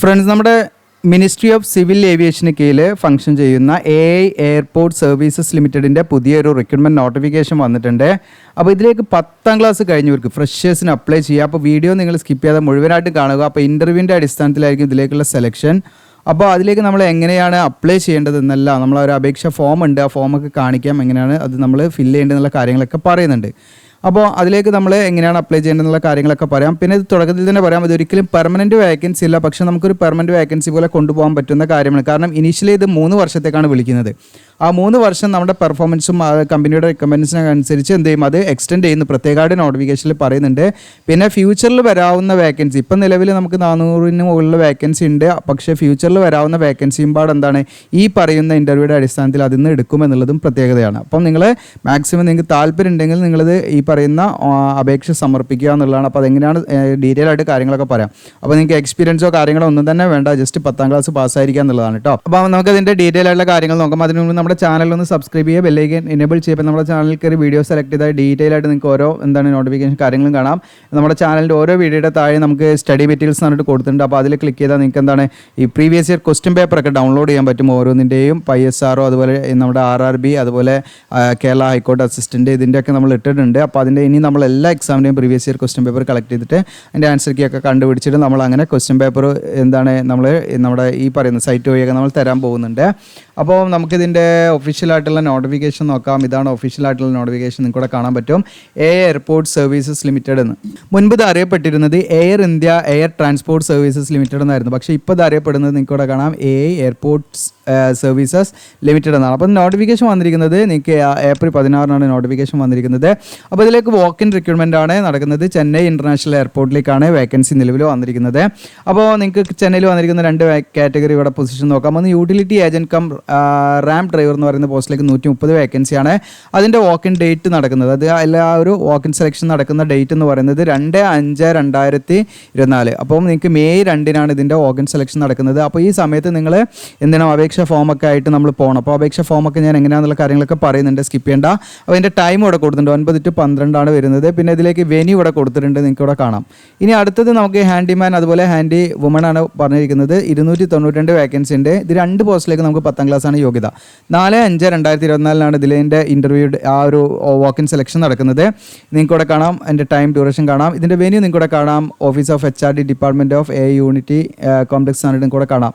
Friends, നമ്മുടെ ministry of civil aviation കീഴിൽ function ചെയ്യുന്ന എയർപോർട്ട് സർവീസസ് ലിമിറ്റഡിൻ്റെ പുതിയൊരു റിക്രൂട്ട്മെൻറ്റ് നോട്ടിഫിക്കേഷൻ വന്നിട്ടുണ്ട്. അപ്പോൾ ഇതിലേക്ക് 10ാം ക്ലാസ് കഴിഞ്ഞവർക്ക് ഫ്രഷേഴ്സിന് അപ്ലൈ ചെയ്യുക. അപ്പോൾ വീഡിയോ നിങ്ങൾ സ്കിപ്പ് ചെയ്യാതെ മുഴുവനായിട്ട് കാണുക. അപ്പോൾ ഇൻ്റർവ്യൂവിൻ്റെ അടിസ്ഥാനത്തിലായിരിക്കും ഇതിലേക്കുള്ള സെലക്ഷൻ. അപ്പോൾ അതിലേക്ക് നമ്മൾ എങ്ങനെയാണ് അപ്ലൈ ചെയ്യേണ്ടതെന്നല്ല, നമ്മളൊരു അപേക്ഷ ഫോം ഉണ്ട്, ആ ഫോമൊക്കെ കാണിക്കാം, എങ്ങനെയാണ് അത് നമ്മൾ ഫില്ല് ചെയ്യേണ്ടതെന്നുള്ള കാര്യങ്ങളൊക്കെ പറയുന്നുണ്ട്. അപ്പോൾ അതിലേക്ക് നമ്മൾ എങ്ങനെയാണ് അപ്ലൈ ചെയ്യേണ്ടതെന്നുള്ള കാര്യങ്ങളൊക്കെ പറയാം. പിന്നെ ഇത് തുടക്കത്തിൽ തന്നെ പറയാം, ഇതൊരിക്കലും പെർമനൻറ്റ് വേക്കൻസി ഇല്ല, പക്ഷേ നമുക്കൊരു പെർമനൻറ്റ് വേക്കൻസി പോലെ കൊണ്ടുപോകാൻ പറ്റുന്ന കാര്യമാണ്. കാരണം ഇനീഷ്യലി ഇത് 3 വർഷത്തേക്കാണ് വിളിക്കുന്നത്. ആ 3 വർഷം നമ്മുടെ പെർഫോമൻസും കമ്പനിയുടെ റെക്കമെൻഡേഷനനുസരിച്ച് എന്ത് ചെയ്യും, അത് എക്സ്റ്റെൻഡ് ചെയ്യുന്നു, പ്രത്യേകമായിട്ട് നോട്ടിഫിക്കേഷനിൽ പറയുന്നുണ്ട്. പിന്നെ ഫ്യൂച്ചറിൽ വരാവുന്ന വേക്കൻസി, ഇപ്പം നിലവിൽ നമുക്ക് 400-ന് മുകളിൽ വേക്കൻസി ഉണ്ട്, പക്ഷേ ഫ്യൂച്ചറിൽ വരാവുന്ന വേക്കൻസിയും പാട് എന്താണ് ഈ പറയുന്ന ഇൻ്റർവ്യൂയുടെ അടിസ്ഥാനത്തിൽ അതിൽ നിന്ന് എടുക്കുമെന്നുള്ളതും പ്രത്യേകതയാണ്. അപ്പം നിങ്ങൾ മാക്സിമം നിങ്ങൾക്ക് താല്പര്യം ഉണ്ടെങ്കിൽ നിങ്ങളിത് ഈ പറയുന്ന അപേക്ഷ സമർപ്പിക്കുക എന്നുള്ളതാണ്. അപ്പോൾ അതെങ്ങനെയാണ് ഡീറ്റെയിൽ ആയിട്ട് കാര്യങ്ങളൊക്കെ പറയാം. അപ്പോൾ നിങ്ങൾക്ക് എക്സ്പീരിയൻസോ കാര്യങ്ങളോ ഒന്നും തന്നെ വേണ്ട, ജസ്റ്റ് 10ാം ക്ലാസ് പാസ്സായിരിക്കുക എന്നുള്ളതാണ് കേട്ടോ. അപ്പോൾ നമുക്കതിൻ്റെ ഡീറ്റെയിൽ ആയിട്ടുള്ള കാര്യങ്ങൾ നോക്കാം. അതിന് മുമ്പ് നമ്മുടെ ചാനലൊന്ന് സബ്സ്ക്രൈബ് ചെയ്യുക, ബെല്ലൈക്കൻ എനേബിൾ ചെയ്യുമ്പോൾ നമ്മുടെ ചാനലിൽ കയറി വീഡിയോ സെലക്ട് ചെയ്താൽ ഡീറ്റെയിൽ ആയിട്ട് നിങ്ങൾക്ക് ഓരോ നോട്ടിഫിക്കേഷൻ കാര്യങ്ങളും കാണാം. നമ്മുടെ ചാനലിൻ്റെ ഓരോ വീഡിയോയുടെ താഴെ നമുക്ക് സ്റ്റഡി മെറ്റീരിയൽസ് പറഞ്ഞിട്ട് കൊടുത്തിട്ടുണ്ട്. അപ്പോൾ അതിൽ ക്ലിക്ക് ചെയ്താൽ നിങ്ങൾക്ക് എന്താണ് ഈ പ്രീവിയസ് ഇയർ ക്വസ്റ്റ്യൻ പേപ്പറൊക്കെ ഡൗൺലോഡ് ചെയ്യാൻ പറ്റും. ഓരോന്നിൻ്റെയും PSRO, അതുപോലെ നമ്മുടെ RRB, അതുപോലെ കേരള ഹൈക്കോർട്ട് അസിസ്റ്റൻ്റ്, ഇതിൻ്റെയൊക്കെ നമ്മൾ ഇട്ടിട്ടുണ്ട്. അപ്പോൾ അതിൻ്റെ ഇനി നമ്മൾ എല്ലാ എക്സാമിൻ്റെയും previous year question paper collect ചെയ്തിട്ട് അതിൻ്റെ ആൻസർ കീ ഒക്കെ കണ്ടുപിടിച്ചിട്ട് നമ്മൾ അങ്ങനെ ക്വസ്റ്റ്യൻ പേപ്പർ നമ്മൾ നമ്മുടെ ഈ പറയുന്ന സൈറ്റ് വഴിയൊക്കെ നമ്മൾ തരാൻ പോകുന്നുണ്ട്. അപ്പോൾ നമുക്കിതിൻ്റെ ഒഫീഷ്യലായിട്ടുള്ള നോട്ടിഫിക്കേഷൻ നോക്കാം. ഇതാണ് ഒഫീഷ്യലായിട്ടുള്ള നോട്ടിഫിക്കേഷൻ, നിങ്ങൾക്കൂടെ കാണാൻ പറ്റും. എയർപോർട്ട് സർവീസസ് ലിമിറ്റഡ് എന്ന്. മുൻപ് ഇത് അറിയപ്പെട്ടിരുന്നത് air India air transport services limited എന്നായിരുന്നു. പക്ഷേ ഇപ്പോൾ ഇത് അറിയപ്പെടുന്നത് നിങ്ങൾക്കൂടെ കാണാം എയർപോർട്ട്സ് സർവീസസ് ലിമിറ്റഡ് എന്നാണ്. അപ്പോൾ നോട്ടിഫിക്കേഷൻ വന്നിരിക്കുന്നത് നിങ്ങൾക്ക് ഏപ്രിൽ 16-നാണ് നോട്ടിഫിക്കേഷൻ വന്നിരിക്കുന്നത്. അപ്പോൾ ഇതിലേക്ക് വോക്ക് ഇൻ റിക്രൂട്ട്മെൻ്റ് ആണ് നടക്കുന്നത്. ചെന്നൈ ഇൻ്റർനാഷണൽ എയർപോർട്ടിലേക്കാണ് വേക്കൻസി നിലവിൽ വന്നിരിക്കുന്നത്. അപ്പോൾ നിങ്ങൾക്ക് ചെന്നൈയിൽ വന്നിരിക്കുന്ന 2 കാറ്റഗറി ഇവിടെ പൊസിഷൻ നോക്കാം. ഒന്ന് utility agent cum ramp driver എന്ന് പറയുന്ന പോസ്റ്റിലേക്ക് 130 വേക്കൻസിയാണ്. അതിൻ്റെ വോക്ക് ഇൻ ഡേറ്റ് നടക്കുന്നത്, അത് എല്ലാ ഒരു വോക്ക് ഇൻ സെലക്ഷൻ നടക്കുന്ന ഡേറ്റ് എന്ന് പറയുന്നത് 2/5/2024. അപ്പോൾ നിങ്ങൾക്ക് മെയ് 2-നാണ് ഇതിൻ്റെ വോക്ക് ഇൻ സെലക്ഷൻ നടക്കുന്നത്. അപ്പോൾ ഈ സമയത്ത് നിങ്ങൾ എന്തിനാണ് അപേക്ഷ ഫോമൊക്കെ ആയിട്ട് നമ്മൾ പോകണം. അപ്പോൾ അപേക്ഷ ഫോമൊക്കെ ഞാൻ എങ്ങനെയാണെന്നുള്ള കാര്യങ്ങളൊക്കെ പറയുന്നുണ്ട്, സ്കിപ്പ് ചെയ്യേണ്ട. അപ്പോൾ അതിൻ്റെ ടൈം ഇവിടെ കൊടുത്തിട്ടുണ്ട്, 9 to 12 വരുന്നത്. പിന്നെ ഇതിലേക്ക് വെന്യൂ ഇവിടെ കൊടുത്തിട്ടുണ്ട്, നിങ്ങൾക്ക് ഇവിടെ കാണാം. ഇനി അടുത്തത് നമുക്ക് ഹാൻഡിമാൻ, അതുപോലെ ഹാൻഡി വുമൺ ആണ് പറഞ്ഞിരിക്കുന്നത്. 292 വേക്കൻസി ഉണ്ട്. ഇത് 2 പോസ്റ്റിലേക്ക് നമുക്ക് 10ാം ക്ലാസ്സാണ് യോഗ്യത. 4/5/2024 ഇതിൻ്റെ ഇൻ്റർവ്യൂ ആ ഒരു വോക്ക് ഇൻ സെലക്ഷൻ നടക്കുന്നത്. നിങ്ങൾക്ക് ഇവിടെ കാണാം, അതിൻ്റെ ടൈം ഡ്യൂറേഷൻ കാണാം. ഇതിൻ്റെ വെന്യൂ നിങ്ങൾക്ക് ഇവിടെ കാണാം, office of HRD department of unity complex ആണ് നിങ്ങൾക്ക് ഇവിടെ കാണാം.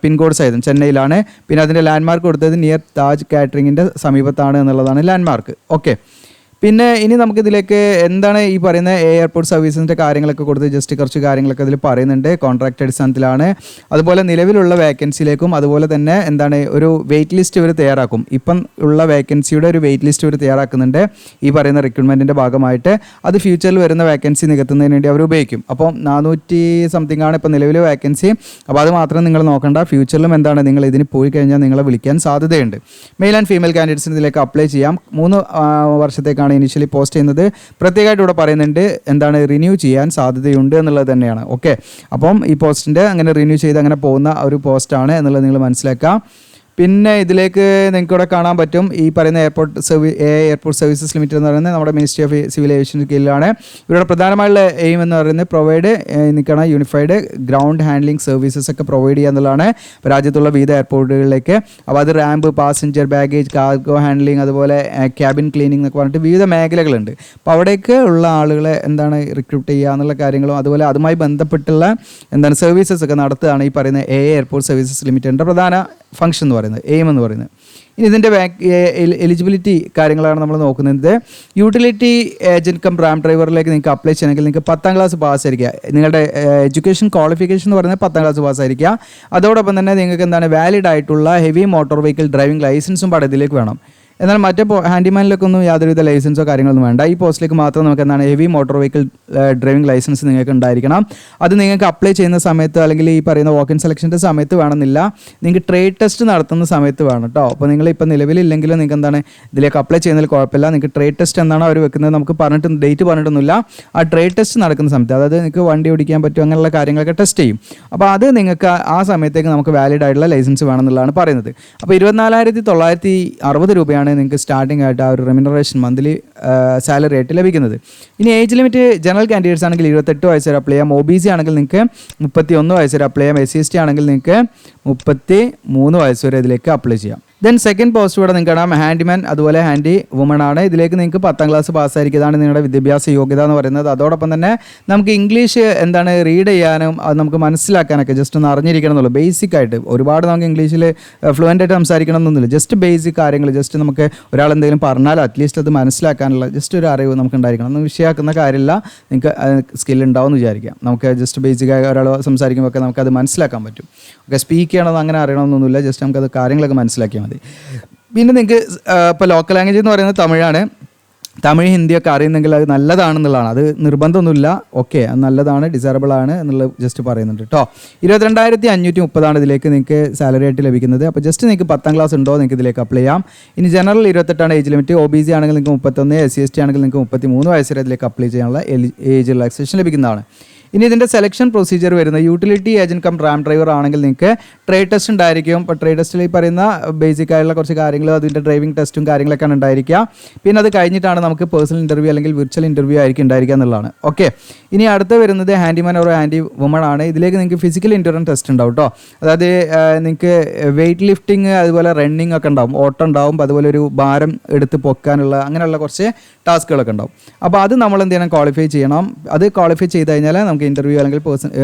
പിൻകോഡ് സഹിതം ചെന്നൈയിലാണ്. പിന്നെ അതിൻ്റെ ലാൻഡ്മാർക്ക് കൊടുത്തത് നിയർ താജ് കാറ്ററിങ്ങിൻ്റെ സമീപത്താണ് എന്നുള്ളതാണ് ലാൻഡ്മാർക്ക്. ഓക്കെ, പിന്നെ ഇനി നമുക്കിതിലേക്ക് എന്താണ് ഈ പറയുന്ന എയർപോർട്ട് സർവീസിൻ്റെ കാര്യങ്ങളൊക്കെ കൊടുത്ത് ജസ്റ്റ് കുറച്ച് കാര്യങ്ങളൊക്കെ ഇതിൽ പറയുന്നുണ്ട്. കോൺട്രാക്ട് അടിസ്ഥാനത്തിലാണ്. അതുപോലെ നിലവിലുള്ള വേക്കൻസിയിലേക്കും അതുപോലെ തന്നെ എന്താണ് ഒരു വെയിറ്റ് ലിസ്റ്റ് ഇവർ തയ്യാറാക്കും. ഇപ്പം ഉള്ള വേക്കൻസിയുടെ ഒരു വെയിറ്റ് ലിസ്റ്റ് ഇവർ തയ്യാറാക്കുന്നുണ്ട് ഈ പറയുന്ന റിക്രൂട്ട്മെൻറ്റിൻ്റെ ഭാഗമായിട്ട്. അത് ഫ്യൂച്ചറിൽ വരുന്ന വേക്കൻസി നികത്തുന്നതിന് വേണ്ടി അവർ ഉപയോഗിക്കും. അപ്പോൾ 400 സംതിങ് ആണ് ഇപ്പോൾ നിലവിലെ വേക്കൻസി. അപ്പോൾ അത് മാത്രം നിങ്ങൾ നോക്കണ്ട, ഫ്യൂച്ചറിലും എന്താണ് നിങ്ങൾ ഇതിന് പോയി കഴിഞ്ഞാൽ നിങ്ങളെ വിളിക്കാൻ സാധ്യതയുണ്ട്. മെയിൽ ആൻഡ് ഫീമെയിൽ കാൻഡിഡേറ്റ്സിന് ഇതിലേക്ക് അപ്ലൈ ചെയ്യാം. 3 വർഷത്തേക്കാണ് ഇനിഷ്യലി പോസ്റ്റ് ചെയ്യുന്നത്. പ്രത്യേകമായിട്ട് ഇവിടെ പറയുന്നുണ്ട് എന്താണ് റിന്യൂ ചെയ്യാൻ സാധ്യതയുണ്ട് എന്നുള്ളത് തന്നെയാണ്. ഓക്കെ, അപ്പം ഈ പോസ്റ്റിൻ്റെ അങ്ങനെ റിന്യൂ ചെയ്ത് അങ്ങനെ പോകുന്ന ഒരു പോസ്റ്റാണ് എന്നുള്ളത് നിങ്ങൾ മനസ്സിലാക്കാം. പിന്നെ ഇതിലേക്ക് നിങ്ങൾക്ക് ഇവിടെ കാണാൻ പറ്റും ഈ പറയുന്ന എയർപോർട്ട് സർവീസസ് ലിമിറ്റഡ് എന്ന് പറയുന്നത് നമ്മുടെ മിനിസ്ട്രി ഓഫ് സിവിൽ ഏവിയേഷന് കീഴിലാണ്. ഇവരുടെ പ്രധാനമായുള്ള എയിം എന്ന് പറയുന്നത് നിൽക്കണം യൂണിഫൈഡ് ഗ്രൗണ്ട് ഹാൻഡ്ലിംഗ് സർവീസസ് ഒക്കെ പ്രൊവൈഡ് ചെയ്യുക എന്നുള്ളതാണ് രാജ്യത്തുള്ള വിവിധ എയർപോർട്ടുകളിലേക്ക്. അപ്പോൾ അത് ramp, passenger baggage, cargo handling, അതുപോലെ ക്യാബിൻ ക്ലീനിങ് എന്നൊക്കെ പറഞ്ഞിട്ട് വിവിധ മേഖലകളുണ്ട്. അപ്പോൾ അവിടേക്ക് ഉള്ള ആളുകളെ എന്താണ് റിക്രൂട്ട് ചെയ്യുക എന്നുള്ള കാര്യങ്ങളും അതുപോലെ അതുമായി ബന്ധപ്പെട്ടുള്ള എന്താണ് സർവീസസ് ഒക്കെ നടത്തുകയാണ് ഈ പറയുന്ന എയർപോർട്ട് സർവീസസ് ലിമിറ്റഡിൻ്റെ പ്രധാന ഫംഗ്ഷൻ എന്ന് പറയുന്നത്, എയിം എന്ന് പറയുന്നത്. ഇനി ഇതിൻ്റെ എലിജിബിലിറ്റി കാര്യങ്ങളാണ് നമ്മൾ നോക്കുന്നത്. യൂട്ടിലിറ്റി ഏജൻറ്റ് കം റാം ഡ്രൈവറിലേക്ക് നിങ്ങൾക്ക് അപ്ലൈ ചെയ്യണമെങ്കിൽ നിങ്ങൾക്ക് 10ാം ക്ലാസ് പാസ്സായിരിക്കുക. നിങ്ങളുടെ എഡ്യൂക്കേഷൻ ക്വാളിഫിക്കേഷൻ എന്ന് പറയുന്നത് 10ാം ക്ലാസ് പാസ്സായിരിക്കുക. അതോടൊപ്പം തന്നെ നിങ്ങൾക്ക് എന്താണ് വാലിഡ് ആയിട്ടുള്ള ഹെവി മോട്ടോർ വെഹിക്കിൾ ഡ്രൈവിംഗ് ലൈസൻസും ഇതിലേക്ക് വേണം. എന്നാൽ മറ്റേ ഹാൻഡിമാനിലേക്കൊന്നും യാതൊരുവിധ ലൈസൻസോ കാര്യങ്ങളൊന്നും വേണ്ട. ഈ പോസ്റ്റിലേക്ക് മാത്രം നമുക്ക് എന്താണ് heavy motor vehicle driving licence നിങ്ങൾക്ക് ഉണ്ടായിരിക്കണം. അത് നിങ്ങൾക്ക് അപ്ലൈ ചെയ്യുന്ന സമയത്ത് അല്ലെങ്കിൽ ഈ പറയുന്ന വോക്ക് ഇൻ സെലക്ഷൻ്റെ സമയത്ത് വേണമെന്നില്ല, നിങ്ങൾക്ക് ട്രേഡ് ടെസ്റ്റ് നടത്തുന്ന സമയത്ത് വേണം കേട്ടോ. അപ്പോൾ നിങ്ങൾ ഇപ്പോൾ നിലവിലില്ലെങ്കിലും നിങ്ങൾക്ക് എന്താണ് ഇതിലേക്ക് അപ്ലൈ ചെയ്യുന്നതിൽ കുഴപ്പമില്ല. നിങ്ങൾക്ക് ട്രേഡ് ടെസ്റ്റ് എന്നാണ് അവർ വെക്കുന്നത്, നമുക്ക് ഡേറ്റ് പറഞ്ഞിട്ടൊന്നുമില്ല. ആ ട്രേഡ് ടെസ്റ്റ് നടക്കുന്ന സമയത്ത്, അതായത് നിങ്ങൾക്ക് വണ്ടി ഓടിക്കാൻ പറ്റും അങ്ങനെയുള്ള കാര്യങ്ങളൊക്കെ ടെസ്റ്റ് ചെയ്യും. അപ്പോൾ അത് നിങ്ങൾക്ക് ആ സമയത്തേക്ക് നമുക്ക് വാലിഡ് ആയിട്ടുള്ള ലൈസൻസ് വേണമെന്നുള്ളതാണ് പറയുന്നത്. അപ്പോൾ 24,960 രൂപയാണ് നിങ്ങൾക്ക് സ്റ്റാർട്ടിംഗ് ആയിട്ട് ആ ഒരു റെമ്യൂണറേഷൻ മന്ത്ലി സാലറി ആയിട്ട് ലഭിക്കുന്നത്. ഇനി ഏജ് ലിമിറ്റ് ജനറൽ കാൻഡിഡേറ്റ്സ് ആണെങ്കിൽ 28 വയസ്സ് വരെ അപ്ലൈ ചെയ്യാം. OBC ആണെങ്കിൽ നിങ്ങൾക്ക് 31 വയസ്സ് വരെ അപ്ലൈ ചെയ്യാം. SC/ST ആണെങ്കിൽ നിങ്ങൾക്ക് 33 വയസ്സ് വരെ ഇതിലേക്ക് അപ്ലൈ ചെയ്യാം. ദെൻ സെക്കൻഡ് പോസ്റ്റ് ഇവിടെ നിങ്ങൾക്ക് കാണാം ഹാൻഡിമാൻ അതുപോലെ ഹാൻഡി വുമൺ ആണ്. ഇതിലേക്ക് നിങ്ങൾക്ക് 10ാം ക്ലാസ് പാസ്സായിരിക്കും. ഇതാണ് നിങ്ങളുടെ വിദ്യാഭ്യാസ യോഗ്യത എന്ന് പറയുന്നത്. അതോടൊപ്പം തന്നെ നമുക്ക് ഇംഗ്ലീഷ് റീഡ് ചെയ്യാനും അത് നമുക്ക് മനസ്സിലാക്കാനൊക്കെ ജസ്റ്റ് ഒന്ന് അറിഞ്ഞിരിക്കണം എന്നുള്ളൂ. ബേസിക് ആയിട്ട് ഒരുപാട് നമുക്ക് ഇംഗ്ലീഷിൽ ഫ്ലുവൻ്റ് ആയിട്ട് സംസാരിക്കണം എന്നൊന്നുമില്ല. ജസ്റ്റ് ബേസിക് കാര്യങ്ങൾ ജസ്റ്റ് നമുക്ക് ഒരാൾ എന്തെങ്കിലും പറഞ്ഞാൽ അറ്റ്ലീസ്റ്റ് അത് മനസ്സിലാക്കാനുള്ള ജസ്റ്റ് ഒരു അറിവ് നമുക്ക് ഉണ്ടായിരിക്കണം. ഒന്നും വിഷയമാക്കുന്ന കാര്യമില്ല. നിങ്ങൾക്ക് സ്കിൽ ഉണ്ടാവും എന്ന് വിചാരിക്കാം. നമുക്ക് ജസ്റ്റ് ബേസിക്കായി ഒരാൾ സംസാരിക്കുമ്പോൾ ഒക്കെ നമുക്കത് മനസ്സിലാക്കാൻ പറ്റും. ഓക്കെ, സ്പീക്ക് ചെയ്യണമെന്ന് അങ്ങനെ അറിയണമെന്നൊന്നുമില്ല. ജസ്റ്റ് നമുക്കത് കാര്യങ്ങളൊക്കെ മനസ്സിലാക്കിയാൽ മതി. പിന്നെ നിങ്ങൾക്ക് ഇപ്പോൾ ലോക്കൽ ലാംഗ്വേജ് എന്ന് പറയുന്നത് തമിഴാണ്. തമിഴ് ഹിന്ദിയൊക്കെ അറിയുന്നെങ്കിൽ അത് നല്ലതാണെന്നുള്ളതാണ്. അത് നിർബന്ധമൊന്നുമില്ല. ഓക്കെ, അത് നല്ലതാണ്, ഡിസൈറബിൾ ആണ് എന്നുള്ളത് ജസ്റ്റ് പറയുന്നുണ്ട് കേട്ടോ. 22,530 ഇതിലേക്ക് നിങ്ങൾക്ക് സാലറി ആയിട്ട് ലഭിക്കുന്നത്. അപ്പോൾ ജസ്റ്റ് നിങ്ങൾക്ക് 10ാം ക്ലാസ് ഉണ്ടോ നിങ്ങൾക്ക് ഇതിലേക്ക് അപ്ലൈ ചെയ്യാം. ഇനി ജനറൽ 28 ഏജ് ലിമിറ്റ്. OBC ആണെങ്കിൽ നിങ്ങൾക്ക് 31, SC/ST ആണെങ്കിൽ നിങ്ങൾക്ക് 33 വയസ്സ് വരെ ഇതിലേക്ക് അപ്ലൈ ചെയ്യാനുള്ള ഏജ് റിലാക്സേഷൻ ലഭിക്കുന്നതാണ്. ഇനി ഇതിൻ്റെ സെലക്ഷൻ പ്രൊസീജിയർ വരുന്നത് utility agent cum ramp driver ആണെങ്കിൽ നിങ്ങൾക്ക് ട്രേഡ് ടെസ്റ്റ് ഉണ്ടായിരിക്കും. ഇപ്പോൾ ട്രേഡ് ടെസ്റ്റിൽ ഈ പറയുന്ന ബേസിക് ആയിട്ടുള്ള കുറച്ച് കാര്യങ്ങൾ അതിൻ്റെ ഡ്രൈവിംഗ് ടെസ്റ്റും കാര്യങ്ങളൊക്കെയാണ് ഉണ്ടായിരിക്കുക. പിന്നെ അത് കഴിഞ്ഞിട്ടാണ് നമുക്ക് പേഴ്സണൽ ഇൻ്റർവ്യൂ അല്ലെങ്കിൽ വിർച്വൽ ഇൻ്റർവ്യൂ ആയിരിക്കും ഉണ്ടായിരിക്കുക എന്നുള്ളതാണ്. ഓക്കെ, ഇനി അടുത്ത് വരുന്നത് ഹാൻഡിമാൻ ഓർ ഹാൻഡി വുമൺ ആണ്. ഇതിലേക്ക് നിങ്ങൾക്ക് ഫിസിക്കൽ ഇൻഡ്യൂറൻസ് ടെസ്റ്റ് ഉണ്ടാവും കേട്ടോ. അതായത് നിങ്ങൾക്ക് വെയിറ്റ് ലിഫ്റ്റിംഗ് അതുപോലെ റണ്ണിങ് ഒക്കെ ഉണ്ടാവും, ഓട്ടം ഉണ്ടാവും, അതുപോലെ ഒരു ഭാരം എടുത്ത് പൊക്കാനുള്ള അങ്ങനെയുള്ള കുറച്ച് ടാസ്കുകളൊക്കെ ഉണ്ടാവും. അപ്പോൾ അത് നമ്മൾ എന്ത് ചെയ്യണം, ക്വാളിഫൈ ചെയ്യണം. അത് ക്വാളിഫൈ ചെയ്ത് കഴിഞ്ഞാൽ നമുക്ക് ഇൻ്റർവ്യൂ അല്ലെങ്കിൽ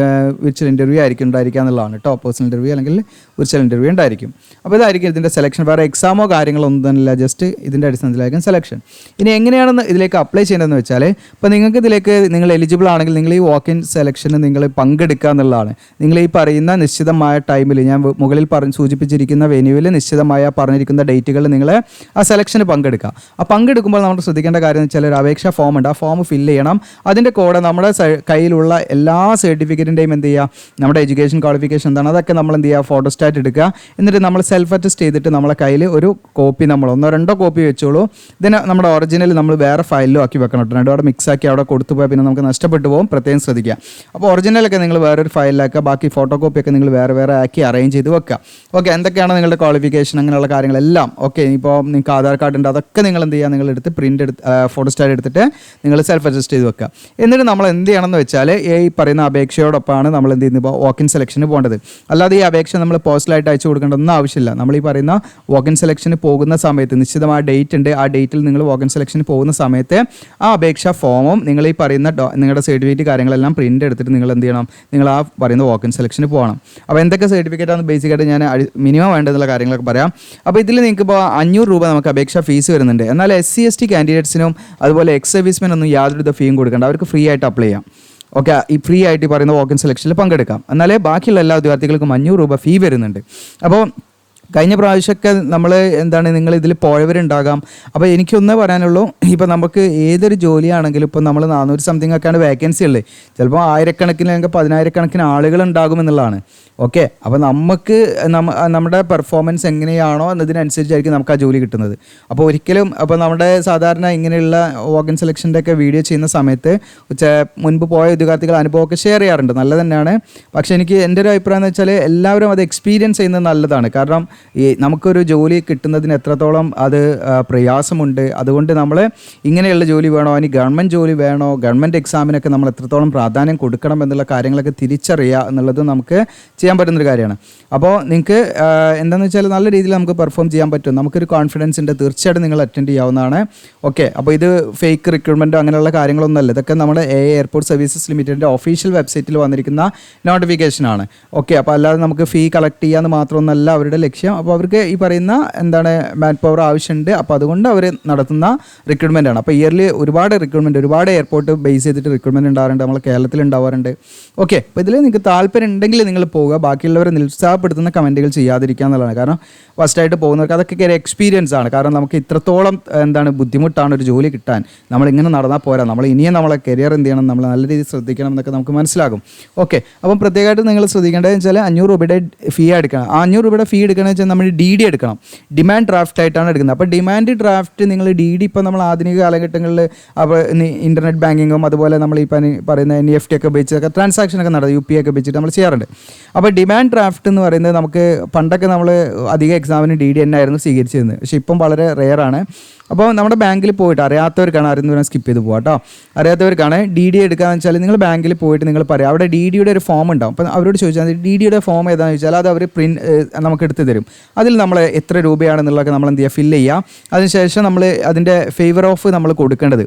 വിർച്വൽ ഇൻ്റർവ്യൂ ആയിരിക്കും ഉണ്ടായിരിക്കുക എന്നുള്ളതാണ് കേട്ടോ. പേഴ്സണൽ ഇൻ്റർവ്യൂ അല്ലെങ്കിൽ വിർച്വൽ ഇൻ്റർവ്യൂ ഉണ്ടായിരിക്കും. അപ്പോൾ ഇതായിരിക്കും ഇതിൻ്റെ സെലക്ഷൻ. വേറെ എക്സാമോ കാര്യങ്ങളോ ഒന്നും തന്നെയില്ല, ജസ്റ്റ് ഇതിൻ്റെ അടിസ്ഥാനത്തിലായിരിക്കും സെലക്ഷൻ. ഇനി എങ്ങനെയാണെന്ന് ഇതിലേക്ക് അപ്ലൈ ചെയ്യേണ്ടതെന്ന് വെച്ചാൽ ഇപ്പോൾ നിങ്ങൾക്ക് ഇതിലേക്ക് നിങ്ങൾ എലിജിബിൾ ആണെങ്കിൽ നിങ്ങൾ ഈ വാക്ക് ഇൻ സെലക്ഷന് നിങ്ങൾ പങ്കെടുക്കുക എന്നുള്ളതാണ്. നിങ്ങൾ ഈ പറയുന്ന നിശ്ചിതമായ ടൈമിൽ ഞാൻ മുകളിൽ സൂചിപ്പിച്ചിരിക്കുന്ന വെന്യൂവിൽ നിശ്ചിതമായ പറഞ്ഞിരിക്കുന്ന ഡേറ്റുകളിൽ നിങ്ങൾ ആ സെലക്ഷന് പങ്കെടുക്കുക. ആ പങ്കെടുക്കുമ്പോൾ നമ്മൾ ശ്രദ്ധിക്കേണ്ട കാര്യം എന്ന് വെച്ചാൽ ഒരു അപേക്ഷാ ഫോം ഉണ്ട്. ആ ഫോം ഫില്ല് ചെയ്യണം. അതിൻ്റെ കൂടെ നമ്മുടെ കയ്യിലുള്ള എല്ലാ സർട്ടിഫിക്കറ്റിൻ്റെയും എന്ത് ചെയ്യുക, നമ്മുടെ എഡ്യൂക്കേഷൻ ക്വാളിഫിക്കേഷൻ എന്താണ് അതൊക്കെ നമ്മൾ എന്ത് ചെയ്യുക, ഫോട്ടോസ്റ്റാറ്റ് എടുക്കുക. എന്നിട്ട് നമ്മൾ സെൽഫ് അറ്റസ്റ്റ് ചെയ്തിട്ട് നമ്മളെ കയ്യിൽ ഒരു കോപ്പി നമ്മൾ 1-2 കോപ്പി വെച്ചോളൂ. ഇതിന് നമ്മുടെ ഒറിജിനൽ നമ്മൾ വേറെ ഫയലിലും ആക്കി വെക്കണം കേട്ടോ. അവിടെ മിക്സ് ആക്കി അവിടെ കൊടുത്തു പോയാൽ പിന്നെ നമുക്ക് നഷ്ടപ്പെട്ടു പോകും. പ്രത്യേകം ശ്രദ്ധിക്കുക. അപ്പോൾ ഒറിജിനലൊക്കെ നിങ്ങൾ വേറൊരു ഫയലിലാക്കുക, ബാക്കി ഫോട്ടോ കോപ്പിയൊക്കെ നിങ്ങൾ വേറെ വേറെ ആക്കി അറേഞ്ച് ചെയ്ത് വെക്കുക. ഓക്കെ, എന്തൊക്കെയാണ് നിങ്ങളുടെ ക്വാളിഫിക്കേഷൻ അങ്ങനെയുള്ള കാര്യങ്ങളെല്ലാം. ഓക്കെ, ഇപ്പോൾ നിങ്ങൾക്ക് ആധാർ കാർഡ് ഉണ്ട്, അതൊക്കെ നിങ്ങൾ എന്ത് ചെയ്യുക, നിങ്ങൾ എടുത്ത് പ്രിൻ്റ് ഫോട്ടോസ്റ്റാറ്റ് എടുത്തിട്ട് നിങ്ങൾ സെൽഫ് അഡ്ജസ്റ്റ് ചെയ്ത് വെക്കുക. എന്നിട്ട് നമ്മൾ എന്ത് ചെയ്യണമെന്ന് വെച്ചാൽ ഈ പറയുന്ന അപേക്ഷയോടൊപ്പമാണ് നമ്മൾ എന്ത് ചെയ്യുന്നത്, ഇപ്പോൾ വാക്ക് ഇൻ സെലക്ഷന് പോകേണ്ടത്. അല്ലാതെ ഈ അപേക്ഷ നമ്മൾ പോസ്റ്റലായിട്ട് അയച്ചു കൊടുക്കേണ്ടതൊന്നും ആവശ്യമില്ല. നമ്മൾ ഈ പറയുന്ന വാക്ക് ഇൻ സെലക്ഷന് പോകുന്ന സമയത്ത് നിശ്ചിതമായ ഡേറ്റ് ഉണ്ട്. ആ ഡേറ്റിൽ നിങ്ങൾ വാക്ക് ഇൻ സെലക്ഷന് പോകുന്ന സമയത്ത് ആ അപേക്ഷാ ഫോമും നിങ്ങൾ ഈ പറയുന്ന നിങ്ങളുടെ സർട്ടിഫിക്കറ്റ് കാര്യങ്ങളെല്ലാം പ്രിൻ്റ് എടുത്തിട്ട് നിങ്ങൾ എന്ത് ചെയ്യണം, നിങ്ങൾ ആ പറയുന്ന വാക്ക് ഇൻ സെലക്ഷന് പോകണം. അപ്പോൾ എന്തൊക്കെ സർട്ടിഫിക്കറ്റാണ് ബേസിക്കായിട്ട് ഞാൻ മിനിമം വേണ്ടതെന്നുള്ള കാര്യങ്ങളൊക്കെ പറയാം. അപ്പോൾ ഇതിൽ നിങ്ങൾക്ക് ഇപ്പോൾ 500 രൂപ നമുക്ക് അപേക്ഷാ ഫീസ് വരുന്നുണ്ട്. എന്നാൽ SC/ST കാൻഡിഡേറ്റ്സിനും അതുപോലെ എക്സ് സർവീസ്മെൻ ഒന്നും യാതൊരുവിധ ഫീയും കൊടുക്കേണ്ട, അവർക്ക് ഫ്രീ ആയിട്ട് അപ്ലൈ ചെയ്യാം. ഓക്കെ, ഈ ഫ്രീ ആയിട്ട് ഈ പറയുന്ന വാക്ക് ഇൻ സെലക്ഷനിൽ പങ്കെടുക്കാം. എന്നാലേ ബാക്കിയുള്ള എല്ലാ വിദ്യാർത്ഥികൾക്കും 500 രൂപ ഫീ വരുന്നുണ്ട്. അപ്പോൾ കഴിഞ്ഞ പ്രാവശ്യമൊക്കെ നമ്മൾ നിങ്ങൾ ഇതിൽ പോയവരുണ്ടാകാം. അപ്പോൾ എനിക്കൊന്നേ പറയാനുള്ളൂ, ഇപ്പോൾ നമുക്ക് ഏതൊരു ജോലിയാണെങ്കിലും ഇപ്പോൾ നമ്മൾ 400 സംതിങ് ഒക്കെയാണ് വേക്കൻസി ഉള്ളത്. ചിലപ്പോൾ 1000കണക്കിന് അല്ലെങ്കിൽ 10,000കണക്കിന് ആളുകൾ ഉണ്ടാകുമെന്നുള്ളതാണ്. ഓക്കെ, അപ്പോൾ നമുക്ക് നമ്മുടെ പെർഫോമൻസ് എങ്ങനെയാണോ എന്നതിനനുസരിച്ചായിരിക്കും നമുക്ക് ആ ജോലി കിട്ടുന്നത്. അപ്പോൾ ഒരിക്കലും അപ്പോൾ നമ്മുടെ സാധാരണ ഇങ്ങനെയുള്ള വാക്ക് ഇൻ സെലക്ഷൻ്റെ ഒക്കെ വീഡിയോ ചെയ്യുന്ന സമയത്ത് മുൻപ് പോയ ഉദ്യോഗാർത്ഥികൾ അനുഭവമൊക്കെ ഷെയർ ചെയ്യാറുണ്ട്, നല്ലത് തന്നെയാണ്. പക്ഷേ എൻ്റെ ഒരു അഭിപ്രായം എന്ന് വെച്ചാൽ എല്ലാവരും അത് എക്സ്പീരിയൻസ് ചെയ്യുന്നത് നല്ലതാണ്. കാരണം ഈ നമുക്കൊരു ജോലി കിട്ടുന്നതിന് എത്രത്തോളം അത് പ്രയാസമുണ്ട്. അതുകൊണ്ട് നമ്മൾ ഇങ്ങനെയുള്ള ജോലി വേണോ, ഇനി ഗവൺമെൻറ് ജോലി വേണോ, ഗവൺമെൻറ് എക്സാമിനൊക്കെ നമ്മൾ എത്രത്തോളം പ്രാധാന്യം കൊടുക്കണം എന്നുള്ള കാര്യങ്ങളൊക്കെ തിരിച്ചറിയുക എന്നുള്ളത് നമുക്ക് ചെയ്യാൻ പറ്റുന്നൊരു കാര്യമാണ്. അപ്പോൾ നിങ്ങൾക്ക് എന്താണെന്ന് വെച്ചാൽ നല്ല രീതിയിൽ നമുക്ക് പെർഫോം ചെയ്യാൻ പറ്റും. നമുക്കൊരു കോൺഫിഡൻസ് ഉണ്ട്, തീർച്ചയായിട്ടും നിങ്ങൾ അറ്റൻഡ് ചെയ്യാവുന്നതാണ്. ഓക്കെ, അപ്പോൾ ഇത് ഫേക്ക് റിക്രൂട്ട്മെൻറ്റോ അങ്ങനെയുള്ള കാര്യങ്ങളൊന്നുമല്ല. ഇതൊക്കെ നമ്മുടെ എയർപോർട്ട് സർവീസസ് ലിമിറ്റഡിൻ്റെ ഒഫീഷ്യൽ വെബ്സൈറ്റിൽ വന്നിരിക്കുന്ന നോട്ടിഫിക്കേഷനാണ്. ഓക്കെ, അപ്പോൾ അല്ലാതെ നമുക്ക് ഫീ കളക്ട് ചെയ്യാമെന്ന് മാത്രമൊന്നുമല്ല അവരുടെ ലക്ഷ്യം. അപ്പോൾ അവർക്ക് ഈ പറയുന്ന മാൻ പവർ ആവശ്യമുണ്ട്. അപ്പോൾ അതുകൊണ്ട് അവർ നടത്തുന്ന റിക്രൂട്ട്മെൻ്റ് ആണ്. അപ്പോൾ ഇയർലി ഒരുപാട് റിക്രൂട്ട്മെൻറ്റ്, ഒരുപാട് എയർപോർട്ട് ബേസ് ചെയ്തിട്ട് റിക്രൂട്ട്മെൻറ്റ് ഉണ്ടാവാറുണ്ട്, നമ്മൾ കേരളത്തിൽ ഉണ്ടാവാറുണ്ട്. ഓക്കെ, അപ്പോൾ ഇതിൽ നിങ്ങൾക്ക് താല്പര്യം ഉണ്ടെങ്കിൽ നിങ്ങൾ പോവുക. ബാക്കിയുള്ളവരെ നിരുത്സാഹപ്പെടുത്തുന്ന കമൻറ്റുകൾ ചെയ്യാതിരിക്കുക എന്നുള്ളതാണ്. കാരണം ഫസ്റ്റായിട്ട് പോകുന്നവർക്ക് അതൊക്കെ ഒരു എക്സ്പീരിയൻസ് ആണ്. കാരണം നമുക്ക് ഇത്രത്തോളം ബുദ്ധിമുട്ടാണ് ഒരു ജോലി കിട്ടാൻ. നമ്മളിങ്ങനെ നടന്നാൽ പോരാ, നമ്മൾ ഇനിയും നമ്മളെ കരിയർ എന്ത് ചെയ്യണം, നമ്മൾ നല്ല രീതിയിൽ ശ്രദ്ധിക്കണം എന്നൊക്കെ നമുക്ക് മനസ്സിലാകും. ഓക്കെ, അപ്പം പ്രത്യേകമായിട്ട് നിങ്ങൾ ശ്രദ്ധിക്കേണ്ടതെന്ന് വെച്ചാൽ 500 രൂപയുടെ ഫീ എടുക്കണം. ആ 500 രൂപയുടെ ഫീ എടുക്കണമെന്ന് വെച്ചാൽ നമ്മൾ DD എടുക്കണം. ഡിമാൻഡ് ഡ്രാഫ്റ്റ് ആയിട്ടാണ് എടുക്കുന്നത്. അപ്പോൾ ഡിമാൻഡ് ഡ്രാഫ്റ്റ് നിങ്ങൾ DD ഇപ്പോൾ നമ്മൾ ആധുനിക കാലഘട്ടങ്ങളിൽ അപ്പോൾ ഇൻ്റർനെറ്റ് ബാങ്കിങ്ങും അതുപോലെ നമ്മൾ ഈ പറയുന്ന NEFT ഒക്കെ ഉപയോഗിച്ചൊക്കെ ട്രാൻസാക്ഷനൊക്കെ നടത്തും, UPI ഒക്കെ വെച്ചിട്ട് നമ്മൾ ചെയ്യാറുണ്ട്. അപ്പോൾ ഡിമാൻഡ് ഡ്രാഫ്റ്റ് എന്ന് പറയുന്നത് നമുക്ക് പണ്ടൊക്കെ നമ്മൾ അധിക എക്സാമിന് DD തന്നെ ആയിരുന്നു സ്വീകരിച്ചിരുന്നത്. പക്ഷേ ഇപ്പം വളരെ റെയറാണ്. അപ്പോൾ നമ്മുടെ ബാങ്കിൽ പോയിട്ട് അറിയാത്തവർക്കാണ്, അറിയുന്നവരെ സ്കിപ്പ് ചെയ്ത് പോകാം കേട്ടോ. അറിയാത്തവർക്കാണ് DD എടുക്കുകയെന്ന് വെച്ചാൽ നിങ്ങൾ ബാങ്കിൽ പോയിട്ട് നിങ്ങൾ പറയാം, അവിടെ DDയുടെ ഒരു ഫോം ഉണ്ടാവും. അപ്പോൾ അവരോട് ചോദിച്ചാൽ DDയുടെ ഫോം ഏതാണെന്ന് ചോദിച്ചാൽ അത് അവർ നമുക്ക് എടുത്ത് തരും. അതിൽ നമ്മൾ എത്ര രൂപയാണെന്നുള്ളതൊക്കെ നമ്മൾ എന്ത് ചെയ്യുക, ഫില്ല് ചെയ്യുക. അതിനുശേഷം നമ്മൾ അതിൻ്റെ ഫേവർ ഓഫ് നമ്മൾ കൊടുക്കേണ്ടത്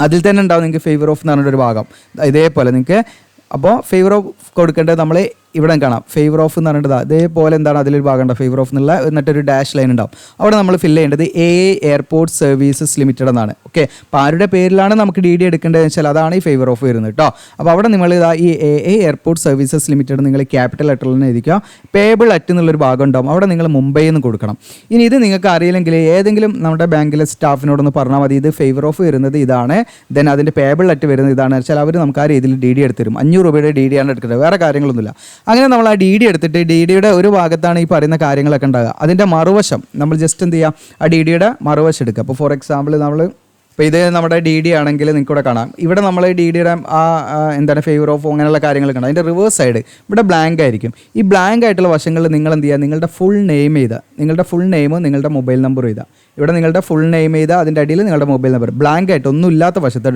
അതിൽ തന്നെ ഉണ്ടാവും. നിങ്ങൾക്ക് ഫേവർ ഓഫ് എന്ന് പറഞ്ഞൊരു ഭാഗം ഇതേപോലെ നിങ്ങൾക്ക്, അപ്പോൾ ഫേവർ ഓഫ് കൊടുക്കേണ്ടത് നമ്മൾ ഇവിടെ കാണാം. ഫേവർ ഓഫ് എന്ന് പറഞ്ഞിട്ട് അതേപോലെ എന്താണ് അതിലൊരു ഭാഗം ഉണ്ടാവും ഫേവർ ഓഫ് എന്നുള്ള, എന്നിട്ടൊരു ഡാഷ് ലൈൻ ഉണ്ടാവും. അവിടെ നമ്മൾ ഫില്ല് ചെയ്യേണ്ടത് AA എയർപോർട്ട് സർവീസസ് ലിമിറ്റഡ് എന്നാണ്. ഓക്കെ, അപ്പോൾ ആരുടെ പേരിലാണ് നമുക്ക് DD എടുക്കേണ്ടതെന്ന് വെച്ചാൽ അതാണ് ഈ ഫേവർ ഓഫ് വരുന്നത് കേട്ടോ. അപ്പോൾ അവിടെ നിങ്ങൾ ഈ AA എയർപോർട്ട് സർവീസസ് ലിമിറ്റഡ് നിങ്ങൾ ക്യാപിറ്റൽ ലെറ്ററിൽ തന്നെ എഴുതിക്കുക. പേബിൾ അറ്റ് എന്നുള്ളൊരു ഭാഗം ഉണ്ടാവും, അവിടെ നിങ്ങൾ മുംബൈയിൽ നിന്ന് കൊടുക്കണം. ഇനി ഇത് നിങ്ങൾക്ക് അറിയില്ലെങ്കിൽ ഏതെങ്കിലും നമ്മുടെ ബാങ്കിലെ സ്റ്റാഫിനോടൊന്ന് പറഞ്ഞാൽ മതി, ഇത് ഫേവർ ഓഫ് വരുന്നത് ഇതാണ്, ദെൻ അതിൻ്റെ പേബിൾ അറ്റ് വരുന്നത് ഇതാണ് വെച്ചാൽ അവർ നമുക്ക് ആ രീതിയിൽ DD എടുത്ത് തരും. 500 രൂപയുടെ DD ആണ് എടുക്കുന്നത്, വേറെ കാര്യങ്ങളൊന്നുമില്ല. അങ്ങനെ നമ്മൾ ആ DD എടുത്തിട്ട് DDയുടെ ഒരു ഭാഗത്താണ് ഈ പറയുന്ന കാര്യങ്ങളൊക്കെ ഉണ്ടാകുക. അതിൻ്റെ മറുവശം നമ്മൾ ജസ്റ്റ് എന്ത് ചെയ്യുക, ആ DDയുടെ മറുവശം എടുക്കുക. അപ്പോൾ ഫോർ എക്സാമ്പിൾ നമ്മൾ ഇപ്പോൾ ഇത് നമ്മുടെ DD ആണെങ്കിൽ നിങ്ങൾക്ക് ഇവിടെ കാണാം, ഇവിടെ നമ്മൾ DDയുടെ എന്താണ് ഫേവർ ഓഫ് അങ്ങനെയുള്ള കാര്യങ്ങളൊക്കെ ഉണ്ട്. അതിൻ്റെ റിവേഴ്സ് സൈഡ് ഇവിടെ ബ്ലാങ്ക് ആയിരിക്കും. ഈ ബ്ലാങ്ക് ആയിട്ടുള്ള വശങ്ങളിൽ നിങ്ങൾ എന്ത് ചെയ്യുക, നിങ്ങളുടെ ഫുൾ നെയിം ചെയ്താൽ, നിങ്ങളുടെ ഫുൾ നെയിമും നിങ്ങളുടെ മൊബൈൽ നമ്പർ ചെയ്താൽ, ഇവിടെ നിങ്ങളുടെ ഫുൾ നെയിം ചെയ്താൽ അതിൻ്റെ അടിയിൽ നിങ്ങളുടെ മൊബൈൽ നമ്പർ ബ്ലാങ്ക് ആയിട്ട് ഒന്നും ഇല്ലാത്ത വശത്ത്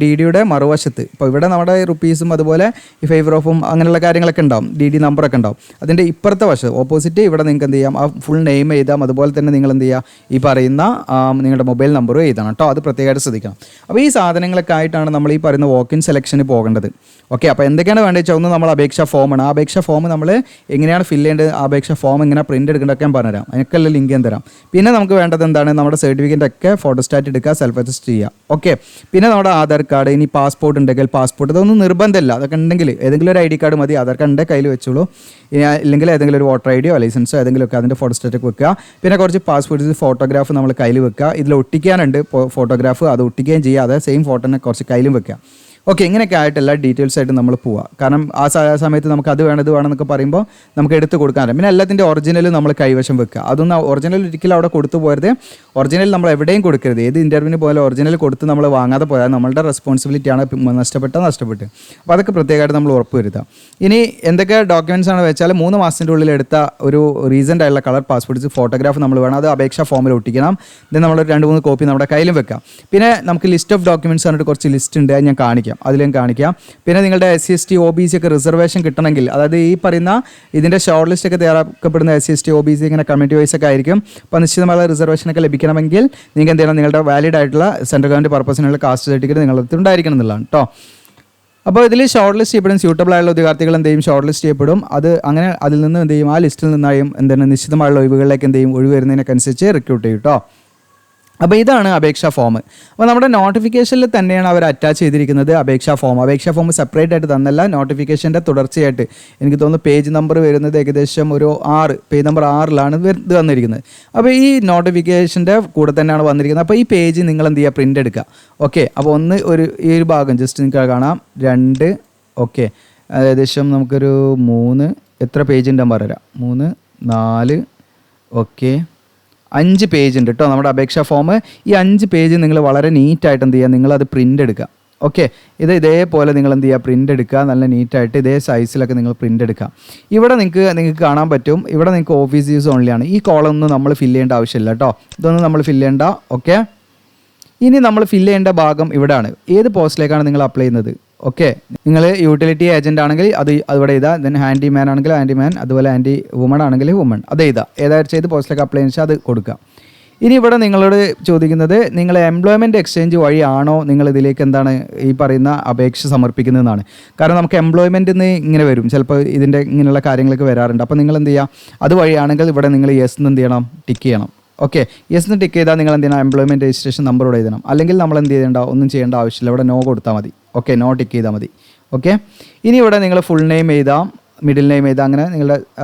DDയുടെ മറുവശത്ത്. ഇപ്പോൾ ഇവിടെ നമ്മുടെ റുപ്പീസും അതുപോലെ ഈ ഫേവർ ഓഫും അങ്ങനെയുള്ള കാര്യങ്ങളൊക്കെ ഉണ്ടാവും, DD നമ്പറൊക്കെ ഉണ്ടാവും. അതിൻ്റെ ഇപ്പുറത്തെ വശം ഓപ്പോസിറ്റ് ഇവിടെ നിങ്ങൾക്ക് എന്ത് ചെയ്യാം, ആ ഫുൾ നെയിം എഴുതാം. അതുപോലെ തന്നെ നിങ്ങൾ എന്ത് ചെയ്യുക, ഈ പറയുന്ന നിങ്ങളുടെ മൊബൈൽ നമ്പറും എഴുതണം കേട്ടോ. അത് പ്രത്യേകമായിട്ട് ശ്രദ്ധിക്കണം. അപ്പോൾ ഈ സാധനങ്ങളൊക്കെ ആയിട്ടാണ് നമ്മൾ ഈ പറയുന്ന വോക്കിൻ സെലക്ഷന് പോകേണ്ടത്. ഓക്കെ, അപ്പോൾ എന്തൊക്കെയാണ് വേണ്ടത് വെച്ചാൽ ഒന്ന് നമ്മൾ അപേക്ഷാ ഫോമാണ്. ആ അപേക്ഷാ ഫോം നമ്മൾ എങ്ങനെയാണ് ഫില്ല് ചെയ്യേണ്ടത്, ആ അപേക്ഷാ ഫോം എങ്ങനെ പ്രിൻ്റ് എടുക്കേണ്ടതൊക്കെ ഞാൻ പറഞ്ഞുതരാം. അതിനൊക്കെയുള്ള ലിങ്ക് ഞാൻ തരാം. പിന്നെ നമുക്ക് വേണ്ടത് എന്താണ്, നമ്മുടെ സർട്ടിഫിക്കറ്റ് ഒക്കെ ഫോട്ടോസ്റ്റാറ്റ് എടുക്കുക, സെൽഫ് അറ്റസ്റ്റ് ചെയ്യുക. ഓക്കെ, പിന്നെ നമ്മുടെ ആധാർ കാർഡ്, ഇനി പാസ്പോർട്ട് ഉണ്ടെങ്കിൽ പാസ്പോർട്ട്, ഇതൊന്നും നിർബന്ധമില്ല. അതൊക്കെ ഉണ്ടെങ്കിൽ ഏതെങ്കിലും ഒരു ID കാർഡ് മതി, ആധാർ കാർഡിൻ്റെ കയ്യിൽ വെച്ചോളൂ. ഇല്ലെങ്കിൽ ഏതെങ്കിലും ഒരു വോട്ടർ IDയോ ലൈസൻസോ ഏതെങ്കിലുമൊക്കെ അതിൻ്റെ ഫോട്ടോസ്റ്റാറ്റൊക്കെ വെക്കുക. പിന്നെ കുറച്ച് പാസ്പോർട്ട് ഫോട്ടോഗ്രാഫ് നമ്മൾ കയ്യിൽ വെക്കുക. ഇതിൽ ഒട്ടിക്കാനുണ്ട് ഫോട്ടോഗ്രാഫ്, അത് ഒട്ടിക്കുകയും ചെയ്യുക. അത് സെയിം ഫോട്ടോനെ കുറച്ച് കയ്യിലും വെക്കുക. ഓക്കെ, ഇങ്ങനെയൊക്കെ ആയിട്ട് എല്ലാ ഡീറ്റെയിൽസ് ആയിട്ട് നമ്മൾ പോവുക. കാരണം ആ സമയത്ത് നമുക്ക് അത് വേണം ഇത് വേണം എന്നൊക്കെ പറയുമ്പോൾ നമുക്ക് എടുത്ത് കൊടുക്കാനും. പിന്നെ എല്ലാത്തിൻ്റെ ഒറിജിനൽ നമ്മൾ കൈവശം വെക്കുക. അതൊന്നും ഒറിജിനൽ ഒരിക്കലും അവിടെ കൊടുത്തു പോരുത്. ഒറിജിനൽ നമ്മൾ എവിടെയും കൊടുക്കരുത്. ഏത് ഇൻ്റർവ്യൂവിന് പോലെ ഒറിജിനൽ കൊടുത്ത് നമ്മൾ വാങ്ങാതെ പോയാൽ നമ്മളുടെ റെസ്പോൺസിബിലിറ്റിയാണ്. നഷ്ടപ്പെട്ട് അപ്പോൾ അതൊക്കെ പ്രത്യേകമായിട്ട് നമ്മൾ ഉറപ്പ് വരുത്തുക. ഇനി എന്തൊക്കെ ഡോക്യുമെൻറ്റ്സ് ആണ് വെച്ചാൽ 3 മാസത്തിൻ്റെ ഉള്ളിൽ എടുത്ത ഒരു റീസെൻ്റ് ആയിട്ടുള്ള കളർ പാസ്പോർട്ട് ഫോട്ടോഗ്രാഫ് നമ്മൾ വേണം. അത് അപേക്ഷാ ഫോമിൽ ഒട്ടിക്കണം. ഇത് നമ്മൾ 2-3 കോപ്പി നമ്മുടെ കയ്യിലും വെക്കാം. പിന്നെ നമുക്ക് ലിസ്റ്റ് ഓഫ് ഡോക്യുമെൻറ്റ്സ് പറഞ്ഞിട്ട് കുറച്ച് ലിസ്റ്റ് ഉണ്ട്, ഞാൻ കാണിക്കാം, അതിലും കാണിക്കാം. പിന്നെ നിങ്ങളുടെ SC/ST OBC ഒക്കെ റിസർവേഷൻ കിട്ടണമെങ്കിൽ, അതായത് ഈ പറയുന്ന ഇതിൻ്റെ ഷോർട്ട് ലിസ്റ്റ് ഒക്കെ തയ്യാറാക്കപ്പെടുന്ന SC/ST OBC ഇങ്ങനെ കമ്മ്യൂണിറ്റി വൈസ് ഒക്കെ ആയിരിക്കും. അപ്പോൾ നിശ്ചിതമായ റിസർവേഷനൊക്കെ ലഭിക്കണമെങ്കിൽ നിങ്ങൾക്ക് എന്ത് ചെയ്യണം, നിങ്ങളുടെ വാലിഡ് ആയിട്ടുള്ള സെൻട്രൽ ഗവൺമെൻറ് പർപ്പസിനുള്ള കാസ്റ്റ് സർട്ടിഫിക്കറ്റ് നിങ്ങളുടെ അടുത്ത് ഉണ്ടായിരിക്കണം എന്നുള്ളതാണ് കേട്ടോ. അപ്പോൾ ഇതിൽ ഷോർട്ട് ലിസ്റ്റ് ചെയ്യപ്പെടും. സ്യൂട്ടബിൾ ആയുള്ള ഉദ്യോഗാർത്ഥികൾ എന്ത് ചെയ്യും, ഷോർട്ട് ലിസ്റ്റ് ചെയ്യപ്പെടും. അത് അങ്ങനെ അതിൽ നിന്ന് എന്ത് ചെയ്യും, ആ ലിസ്റ്റിൽ നിന്നായും എന്താണ് നിശ്ചിതമായുള്ള ഒഴിവുകളിലേക്ക് എന്ത് ചെയ്യും, ഒഴിവ് വരുന്നതിനനുസരിച്ച് റിക്രൂട്ട് ചെയ്യും കേട്ടോ. അപ്പോൾ ഇതാണ് അപേക്ഷാ ഫോം. അപ്പോൾ നമ്മുടെ നോട്ടിഫിക്കേഷനിൽ തന്നെയാണ് അവർ അറ്റാച്ച് ചെയ്തിരിക്കുന്നത് അപേക്ഷാ ഫോം. അപേക്ഷാ ഫോം സെപ്പറേറ്റ് ആയിട്ട് തന്നല്ല, നോട്ടിഫിക്കേഷൻ്റെ തുടർച്ചയായിട്ട് എനിക്ക് തോന്നുന്നു പേജ് നമ്പർ വരുന്നത് ഏകദേശം ഒരു 6, പേജ് നമ്പർ 6-ലാണ് ഇത് വന്നിരിക്കുന്നത്. അപ്പോൾ ഈ നോട്ടിഫിക്കേഷൻ്റെ കൂടെ തന്നെയാണ് വന്നിരിക്കുന്നത്. അപ്പോൾ ഈ പേജ് നിങ്ങൾ എന്ത് ചെയ്യുക, പ്രിൻ്റ് എടുക്കുക. ഓക്കെ, അപ്പോൾ ഈ ഒരു ഭാഗം ജസ്റ്റ് നിങ്ങൾക്ക് കാണാം 2, ഓക്കെ, ഏകദേശം നമുക്കൊരു 3, എത്ര പേജ് ഉണ്ട് പറയാം, 3, 4, ഓക്കെ, 5 പേജ് ഉണ്ട് കേട്ടോ നമ്മുടെ അപേക്ഷാ ഫോം. ഈ 5 പേജ് നിങ്ങൾ വളരെ നീറ്റായിട്ട് എന്ത് ചെയ്യുക, നിങ്ങളത് പ്രിൻ്റ് എടുക്കുക. ഓക്കെ, ഇതേപോലെ നിങ്ങൾ എന്ത് ചെയ്യുക, പ്രിൻ്റ് എടുക്കുക. നല്ല നീറ്റായിട്ട് ഇതേ സൈസിലൊക്കെ നിങ്ങൾ പ്രിൻ്റ് എടുക്കുക. ഇവിടെ നിങ്ങൾക്ക് കാണാൻ പറ്റും, ഇവിടെ നിങ്ങൾക്ക് ഓഫീസ് യൂസ് ഓൺലിയാണ്. ഈ കോളം ഒന്നും നമ്മൾ ഫില്ല് ചെയ്യേണ്ട ആവശ്യമില്ല കേട്ടോ, ഇതൊന്നും നമ്മൾ ഫില്ല് ചെയ്യേണ്ട. ഓക്കെ, ഇനി നമ്മൾ ഫില്ല് ചെയ്യേണ്ട ഭാഗം ഇവിടെയാണ്. ഏത് പോസ്റ്റിലേക്കാണ് നിങ്ങൾ അപ്ലൈ ചെയ്യുന്നത്. ഓക്കെ, നിങ്ങൾ യൂട്ടിലിറ്റി ഏജൻ്റ് ആണെങ്കിൽ അതിവിടെ എഴുതുക. ദെൻ ഹാൻഡി മാൻ ആണെങ്കിൽ ഹാൻഡി മാൻ, അതുപോലെ ഹാൻഡി വുമൺ ആണെങ്കിൽ വുമൺ, അത് എഴുതുക. ഏതായാലും ചെയ്ത് പോസ്റ്റിലേക്ക് അപ്ലൈ ചെയ്യാൻ അത് കൊടുക്കുക. ഇനി ഇവിടെ നിങ്ങളോട് ചോദിക്കുന്നത്, നിങ്ങൾ എംപ്ലോയ്മെൻറ്റ് എക്സ്ചേഞ്ച് വഴിയാണോ നിങ്ങൾ ഇതിലേക്ക് എന്താണ് ഈ പറയുന്ന അപേക്ഷ സമർപ്പിക്കുന്നതെന്നാണ്. കാരണം നമുക്ക് എംപ്ലോയ്മെൻറ്റിൽ നിന്ന് ഇങ്ങനെ വരും, ചിലപ്പോൾ ഇതിൻ്റെ ഇങ്ങനെയുള്ള കാര്യങ്ങളൊക്കെ വരാറുണ്ട്. അപ്പോൾ നിങ്ങൾ എന്ത് ചെയ്യുക, അത് വഴിയാണെങ്കിൽ ഇവിടെ നിങ്ങൾ യെസ് എന്ന് എന്ത് ചെയ്യണം, ടിക്ക് ചെയ്യണം. ഓക്കെ, യെസ് എന്ന് ടിക്ക് ചെയ്താൽ നിങ്ങൾ എന്ത് ചെയ്യണം, എംപ്ലോയ്മെൻറ്റ് രജിസ്ട്രേഷൻ നമ്പറോട് എഴുതണം. അല്ലെങ്കിൽ നമ്മൾ എന്ത് ചെയ്യേണ്ട, ഒന്നും ചെയ്യേണ്ട ആവശ്യമില്ല, ഇവിടെ നോ കൊടുത്താൽ മതി. ഓക്കെ, നോ ടിക്ക് ചെയ്താൽ മതി. ഓക്കെ, ഇനി ഇവിടെ നിങ്ങൾ ഫുൾ നെയിം എഴുതാം, മിഡിൽ നെയിം എഴുതാം, അങ്ങനെ നിങ്ങളുടെ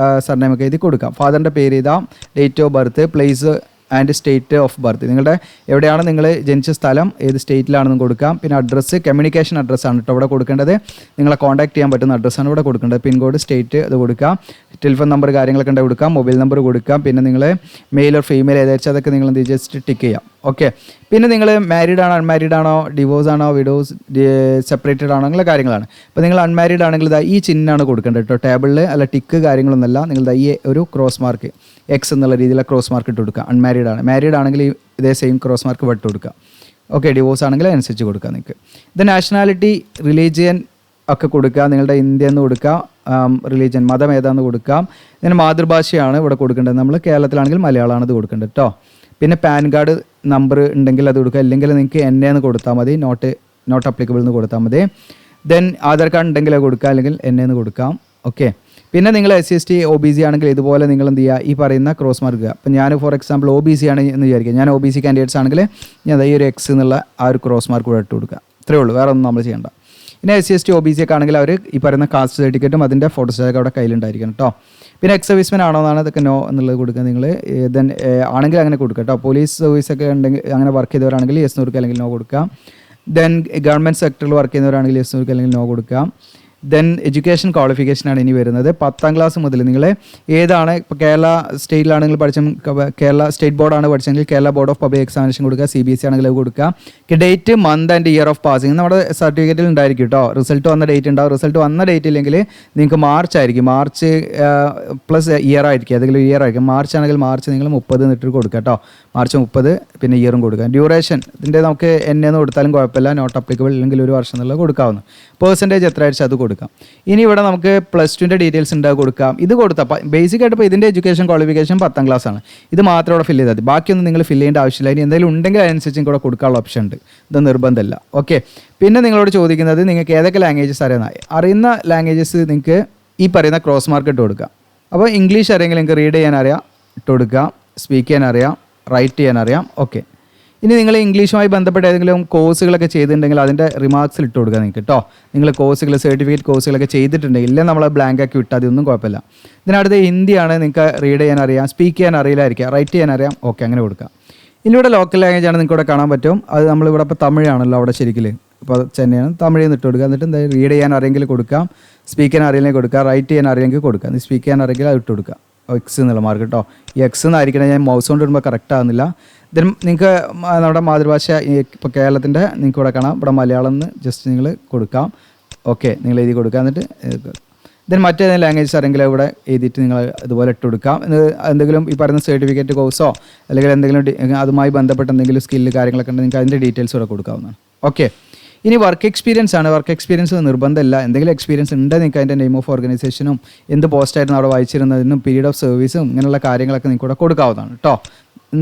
സർനെയിം ഒക്കെ എഴുതി കൊടുക്കാം. ഫാദറിൻ്റെ പേര് എഴുതാം, date of birth, place and state of birth, നിങ്ങളുടെ എവിടെയാണ് നിങ്ങൾ ജനിച്ച സ്ഥലം, ഏത് സ്റ്റേറ്റിലാണെന്നും കൊടുക്കാം. പിന്നെ അഡ്രസ്സ്, കമ്മ്യൂണിക്കേഷൻ അഡ്രസ്സാണ് കേട്ടോ ഇവിടെ കൊടുക്കേണ്ടത്. നിങ്ങളെ കോൺടാക്ട് ചെയ്യാൻ പറ്റുന്ന അഡ്രസ്സാണ് ഇവിടെ കൊടുക്കേണ്ടത്. പിൻകോഡ്, സ്റ്റേറ്റ് അത് കൊടുക്കാം. ടെലിഫോൺ നമ്പർ കാര്യങ്ങളൊക്കെ ഉണ്ടെങ്കിൽ കൊടുക്കാം, മൊബൈൽ നമ്പർ കൊടുക്കാം. പിന്നെ നിങ്ങൾ മെയിൽ ഓർ ഫീമെയിൽ ഏതാച്ചാൽ അതൊക്കെ നിങ്ങൾ എന്ത് ജസ്റ്റ് ടിക്ക് ചെയ്യാം. ഓക്കെ. പിന്നെ നിങ്ങൾ മാരീഡ് ആണോ അൺമാരീഡ് ആണോ ഡിവോഴ്സ് ആണോ വിഡോസ് സെപ്പറേറ്റഡ് ആണോ അങ്ങനെയുള്ള കാര്യങ്ങളാണ്. ഇപ്പോൾ നിങ്ങൾ അൺമാരീഡ് ആണെങ്കിൽ ഇതാ ഈ ചിഹ്നമാണ് കൊടുക്കേണ്ടത് കേട്ടോ. ടേബിളിൽ അല്ല ടിക്ക് കാര്യങ്ങളൊന്നുമല്ല, നിങ്ങൾ ഈ ഒരു ക്രോസ് മാർക്ക് എക്സ് എന്നുള്ള രീതിയിലുള്ള ക്രോസ് മാർക്ക് ഇട്ട് കൊടുക്കുക. അൺമാരീഡ് ആണ്. മാരീഡ് ആണെങ്കിൽ ഇതേ സെയിം ക്രോസ് മാർക്ക് വിട്ട് കൊടുക്കുക. ഓക്കെ. ഡിവോഴ്സ് ആണെങ്കിൽ അനുസരിച്ച് കൊടുക്കുക നിങ്ങൾക്ക്. ഇത് നാഷണാലിറ്റി റിലീജിയൻ ഒക്കെ കൊടുക്കുക. നിങ്ങളുടെ ഇന്ത്യ എന്ന് കൊടുക്കുക, റിലീജിയൻ മതം ഏതാണെന്ന് കൊടുക്കാം. ഇതിന് മാതൃഭാഷയാണ് ഇവിടെ കൊടുക്കേണ്ടത്. നമ്മൾ കേരളത്തിലാണെങ്കിൽ മലയാളമാണ് ഇത് കൊടുക്കേണ്ടത് കേട്ടോ. പിന്നെ പാൻ കാർഡ് നമ്പർ ഉണ്ടെങ്കിൽ അത് കൊടുക്കുക, അല്ലെങ്കിൽ നിങ്ങൾക്ക് എന്നെ എന്ന് കൊടുത്താൽ മതി, നോട്ട് അപ്ലിക്കബിൾ എന്ന് കൊടുത്താൽ മതി. ദെൻ ആധാർ കാർഡ് ഉണ്ടെങ്കിൽ അത് കൊടുക്കുക, അല്ലെങ്കിൽ എന്നെ എന്ന് കൊടുക്കാം. ഓക്കെ. പിന്നെ നിങ്ങൾ SC/ST OBC ആണെങ്കിൽ ഇതുപോലെ നിങ്ങൾ എന്ത് ചെയ്യുക, ഈ പറയുന്ന ക്രോസ് മാർക്ക്. അപ്പം ഞാൻ ഫോർ എക്സാമ്പിൾ OBC ആണ് എന്ന് വിചാരിക്കുക. ഞാൻ OBC കാൻഡിഡേറ്റ്സ് ആണെങ്കിൽ ഞാൻ ഈ ഒരു എക്സ് എന്നുള്ള ആ ഒരു ക്രോസ് മാർക്ക് കൂടെ ഇട്ട് കൊടുക്കുക. ഇത്രയേ ഉള്ളൂ, വേറെ ഒന്നും നമ്മൾ ചെയ്യേണ്ട. പിന്നെ SC/ST OBC ഒക്കെ ആണെങ്കിൽ അവർ ഈ പറയുന്ന കാസ്റ്റ് സർട്ടിഫിക്കറ്റും അതിൻ്റെ ഫോട്ടോസ്റ്റാറ്റൊക്കെ അവിടെ കയ്യിലുണ്ടായിരിക്കണം കേട്ടോ. പിന്നെ എക്സ് സർവീസ്മെൻ ആണോ എന്നാണ് ഇതൊക്കെ നോ എന്നുള്ളത് കൊടുക്കുക നിങ്ങൾ. ദെൻ ആണെങ്കിൽ അങ്ങനെ കൊടുക്കുക കേട്ടോ. പോലീസ് സർവീസൊക്കെ ഉണ്ടെങ്കിൽ അങ്ങനെ വർക്ക് ചെയ്തവരാണെങ്കിൽ യെസ് കൊടുക്കുക, അല്ലെങ്കിൽ നോ കൊടുക്കാം. ദെൻ ഗവൺമെൻറ് സെക്ടറിൽ വർക്ക് ചെയ്യുന്നവരാണെങ്കിൽ യെസ് കൊടുക്കുക, അല്ലെങ്കിൽ നോ കൊടുക്കാം. ദെൻ എഡ്യൂക്കേഷൻ ക്വാളിഫിക്കേഷനാണ് ഇനി വരുന്നത്. 10ാം ക്ലാസ് മുതൽ നിങ്ങൾ ഏതാണ്, ഇപ്പോൾ കേരള സ്റ്റേറ്റിലാണെങ്കിൽ പഠിച്ച കേരള സ്റ്റേറ്റ് ബോർഡാണ് പഠിച്ചെങ്കിൽ Kerala board of public examination കൊടുക്കുക. CBSE ആണെങ്കിൽ അത് കൊടുക്കുക. Date, month and year of passing നമ്മുടെ സർട്ടിഫിക്കറ്റിൽ ഉണ്ടായിരിക്കും കേട്ടോ. റിസൾട്ട് വന്ന ഡേറ്റ് ഉണ്ടാവും. റിസൾട്ട് വന്ന ഡേറ്റ് ഇല്ലെങ്കിൽ നിങ്ങൾക്ക് മാർച്ച് ആയിരിക്കും. മാർച്ച് പ്ലസ് ഇയർ ആയിരിക്കും, ഏതെങ്കിലും ഇയർ ആയിരിക്കും. മാർച്ച് ആണെങ്കിൽ മാർച്ച് നിങ്ങൾ 30 എന്നിട്ട് കൊടുക്കുക കേട്ടോ. മാർച്ച് 30, പിന്നെ ഇയറും കൊടുക്കുക. ഡ്യൂറേഷൻ ഇതിൻ്റെ നമുക്ക് എന്നു കൊടുത്താലും കുഴപ്പമില്ല, നോട്ട് അപ്ലിക്കബിൾ അല്ലെങ്കിൽ 1 വർഷം എന്നുള്ളത് കൊടുക്കാവുന്നു. പെർസെൻറ്റേജ് എത്ര ആഴ്ച അത് കൊടുക്കാം. ഇനി ഇവിടെ നമുക്ക് +2ൻ്റെ ഡീറ്റെയിൽസ് ഉണ്ടാകും കൊടുക്കാം. ഇത് കൊടുത്താൽ ബേസിക് ആയിട്ട് ഇപ്പോൾ ഇതിൻ്റെ എഡ്യൂക്കേഷൻ ക്വാളിഫിക്കേഷൻ 10ാം ക്ലാസ് ആണ്. ഇത് മാത്രം ഇവിടെ ഫില്ല് ചെയ്താൽ മതി. ബാക്കിയൊന്നും നിങ്ങൾ ഫില്ല് ചെയ്യേണ്ട ആവശ്യമില്ല. ഇനി എന്തെങ്കിലും ഉണ്ടെങ്കിൽ അതിനനുസരിച്ച് കൂടെ കൊടുക്കാനുള്ള ഓപ്ഷൻ ഉണ്ട്. ഇത് നിർബന്ധമില്ല. ഓക്കെ. പിന്നെ നിങ്ങളോട് ചോദിക്കുന്നത് നിങ്ങൾക്ക് ഏതൊക്കെ ലാംഗ്വേജസ് അറിയുന്ന ലാംഗ്വേജസ് നിങ്ങൾക്ക് ഈ പറയുന്ന ക്രോസ് മാർക്ക് ഇട്ട് കൊടുക്കുക. അപ്പോൾ ഇംഗ്ലീഷ് അറിയെങ്കിൽ നിങ്ങൾക്ക് റീഡ് ചെയ്യാൻ അറിയാം, ഇട്ട് കൊടുക്കുക. സ്പീക്ക് ചെയ്യാൻ അറിയാം, റൈറ്റ് ചെയ്യാൻ അറിയാം. ഓക്കെ. ഇനി നിങ്ങൾ ഇംഗ്ലീഷുമായി ബന്ധപ്പെട്ട ഏതെങ്കിലും കോഴ്സുകളൊക്കെ ചെയ്തിട്ടുണ്ടെങ്കിൽ അതിൻ്റെ റിമാർക്സിൽ ഇട്ട് കൊടുക്കുക നിങ്ങൾക്ക് കേട്ടോ. നിങ്ങൾ കോഴ്സുകൾ സർട്ടിഫിക്കറ്റ് കോഴ്സുകളൊക്കെ ചെയ്തിട്ടുണ്ടെങ്കിൽ ഇല്ല നമ്മൾ ബ്ലാങ്ക് ആക്കി വിട്ടാൽ അതൊന്നും കുഴപ്പമില്ല. ഇതിനടുത്ത് ഹിന്ദിയാണ്, നിങ്ങൾക്ക് റീഡ് ചെയ്യാൻ അറിയാം, സ്പീക്ക് ചെയ്യാൻ അറിയില്ലായിരിക്കാം, റൈറ്റ് ചെയ്യാൻ അറിയാം. ഓക്കെ, അങ്ങനെ കൊടുക്കുക. ഇനി ഇവിടെ ലോക്കൽ ലാംഗ്വേജ് ആണ് നിങ്ങൾക്ക് ഇവിടെ കാണാൻ പറ്റും. അത് നമ്മളിവിടെ ഇപ്പോൾ തമിഴാണല്ലോ അവിടെ ശരിക്കും, ഇപ്പോൾ ചെന്നൈയാണ്, തമിഴിൽ നിന്ന് ഇട്ട് കൊടുക്കുക. എന്നിട്ട് എന്താ റീഡ് ചെയ്യാൻ അറിയെങ്കിൽ കൊടുക്കാം, സ്പീക്ക് ചെയ്യാൻ അറിയില്ലെങ്കിൽ കൊടുക്കുക, റൈറ്റ് ചെയ്യാൻ അറിയെങ്കിൽ കൊടുക്കുക. സ്പീക്ക് ചെയ്യാൻ അറിയെങ്കിൽ അത് ഇട്ട് കൊടുക്കുക. എക്സ് എന്നുള്ള മാർക്ക് കേട്ടോ. ഈ എക്സ് എന്നായിരിക്കണം, ഞാൻ മൗസ് കൊണ്ട് ഇടുമ്പോൾ കറക്റ്റ് ആകുന്നില്ല. ദെൻ നിങ്ങൾക്ക് നമ്മുടെ മാതൃഭാഷ ഇപ്പോൾ കേരളത്തിൻ്റെ നിങ്ങൾക്ക് ഇവിടെ കാണാം, ഇവിടെ മലയാളം എന്ന് ജസ്റ്റ് നിങ്ങൾ കൊടുക്കാം. ഓക്കെ, നിങ്ങൾ എഴുതി കൊടുക്കുക. എന്നിട്ട് ദെൻ മറ്റേതെങ്കിലും ലാംഗ്വേജസ് ആരെങ്കിലും ഇവിടെ എഴുതിയിട്ട് നിങ്ങൾ ഇതുപോലെ ഇട്ട് കൊടുക്കാം. എന്തെങ്കിലും ഈ പറയുന്ന സർട്ടിഫിക്കറ്റ് കോഴ്സോ അല്ലെങ്കിൽ എന്തെങ്കിലും അതുമായി ബന്ധപ്പെട്ട എന്തെങ്കിലും സ്കില്ല് കാര്യങ്ങളൊക്കെ ഉണ്ടെങ്കിൽ നിങ്ങൾക്ക് അതിൻ്റെ ഡീറ്റെയിൽസ് ഇവിടെ കൊടുക്കാവുന്നതാണ്. ഓക്കെ. ഇനി വർക്ക് എക്സ്പീരിയൻസ് ആണ്. വർക്ക് എക്സ്പീരിയൻസ് നിർബന്ധമില്ല. എന്തെങ്കിലും എക്സ്പീരിയൻസ് ഉണ്ടെങ്കിൽ നിങ്ങൾക്ക് അതിൻ്റെ നെയിം ഓഫ് ഓർഗനൈസേഷനും എന്ത് പോസ്റ്റായിരുന്നു അവിടെ വായിച്ചിരുന്നതിനും പീരീഡ് ഓഫ് സർവീസും ഇങ്ങനെയുള്ള കാര്യങ്ങളൊക്കെ നിങ്ങൾക്ക് ഇവിടെ കൊടുക്കാവുന്നതാണ് കേട്ടോ.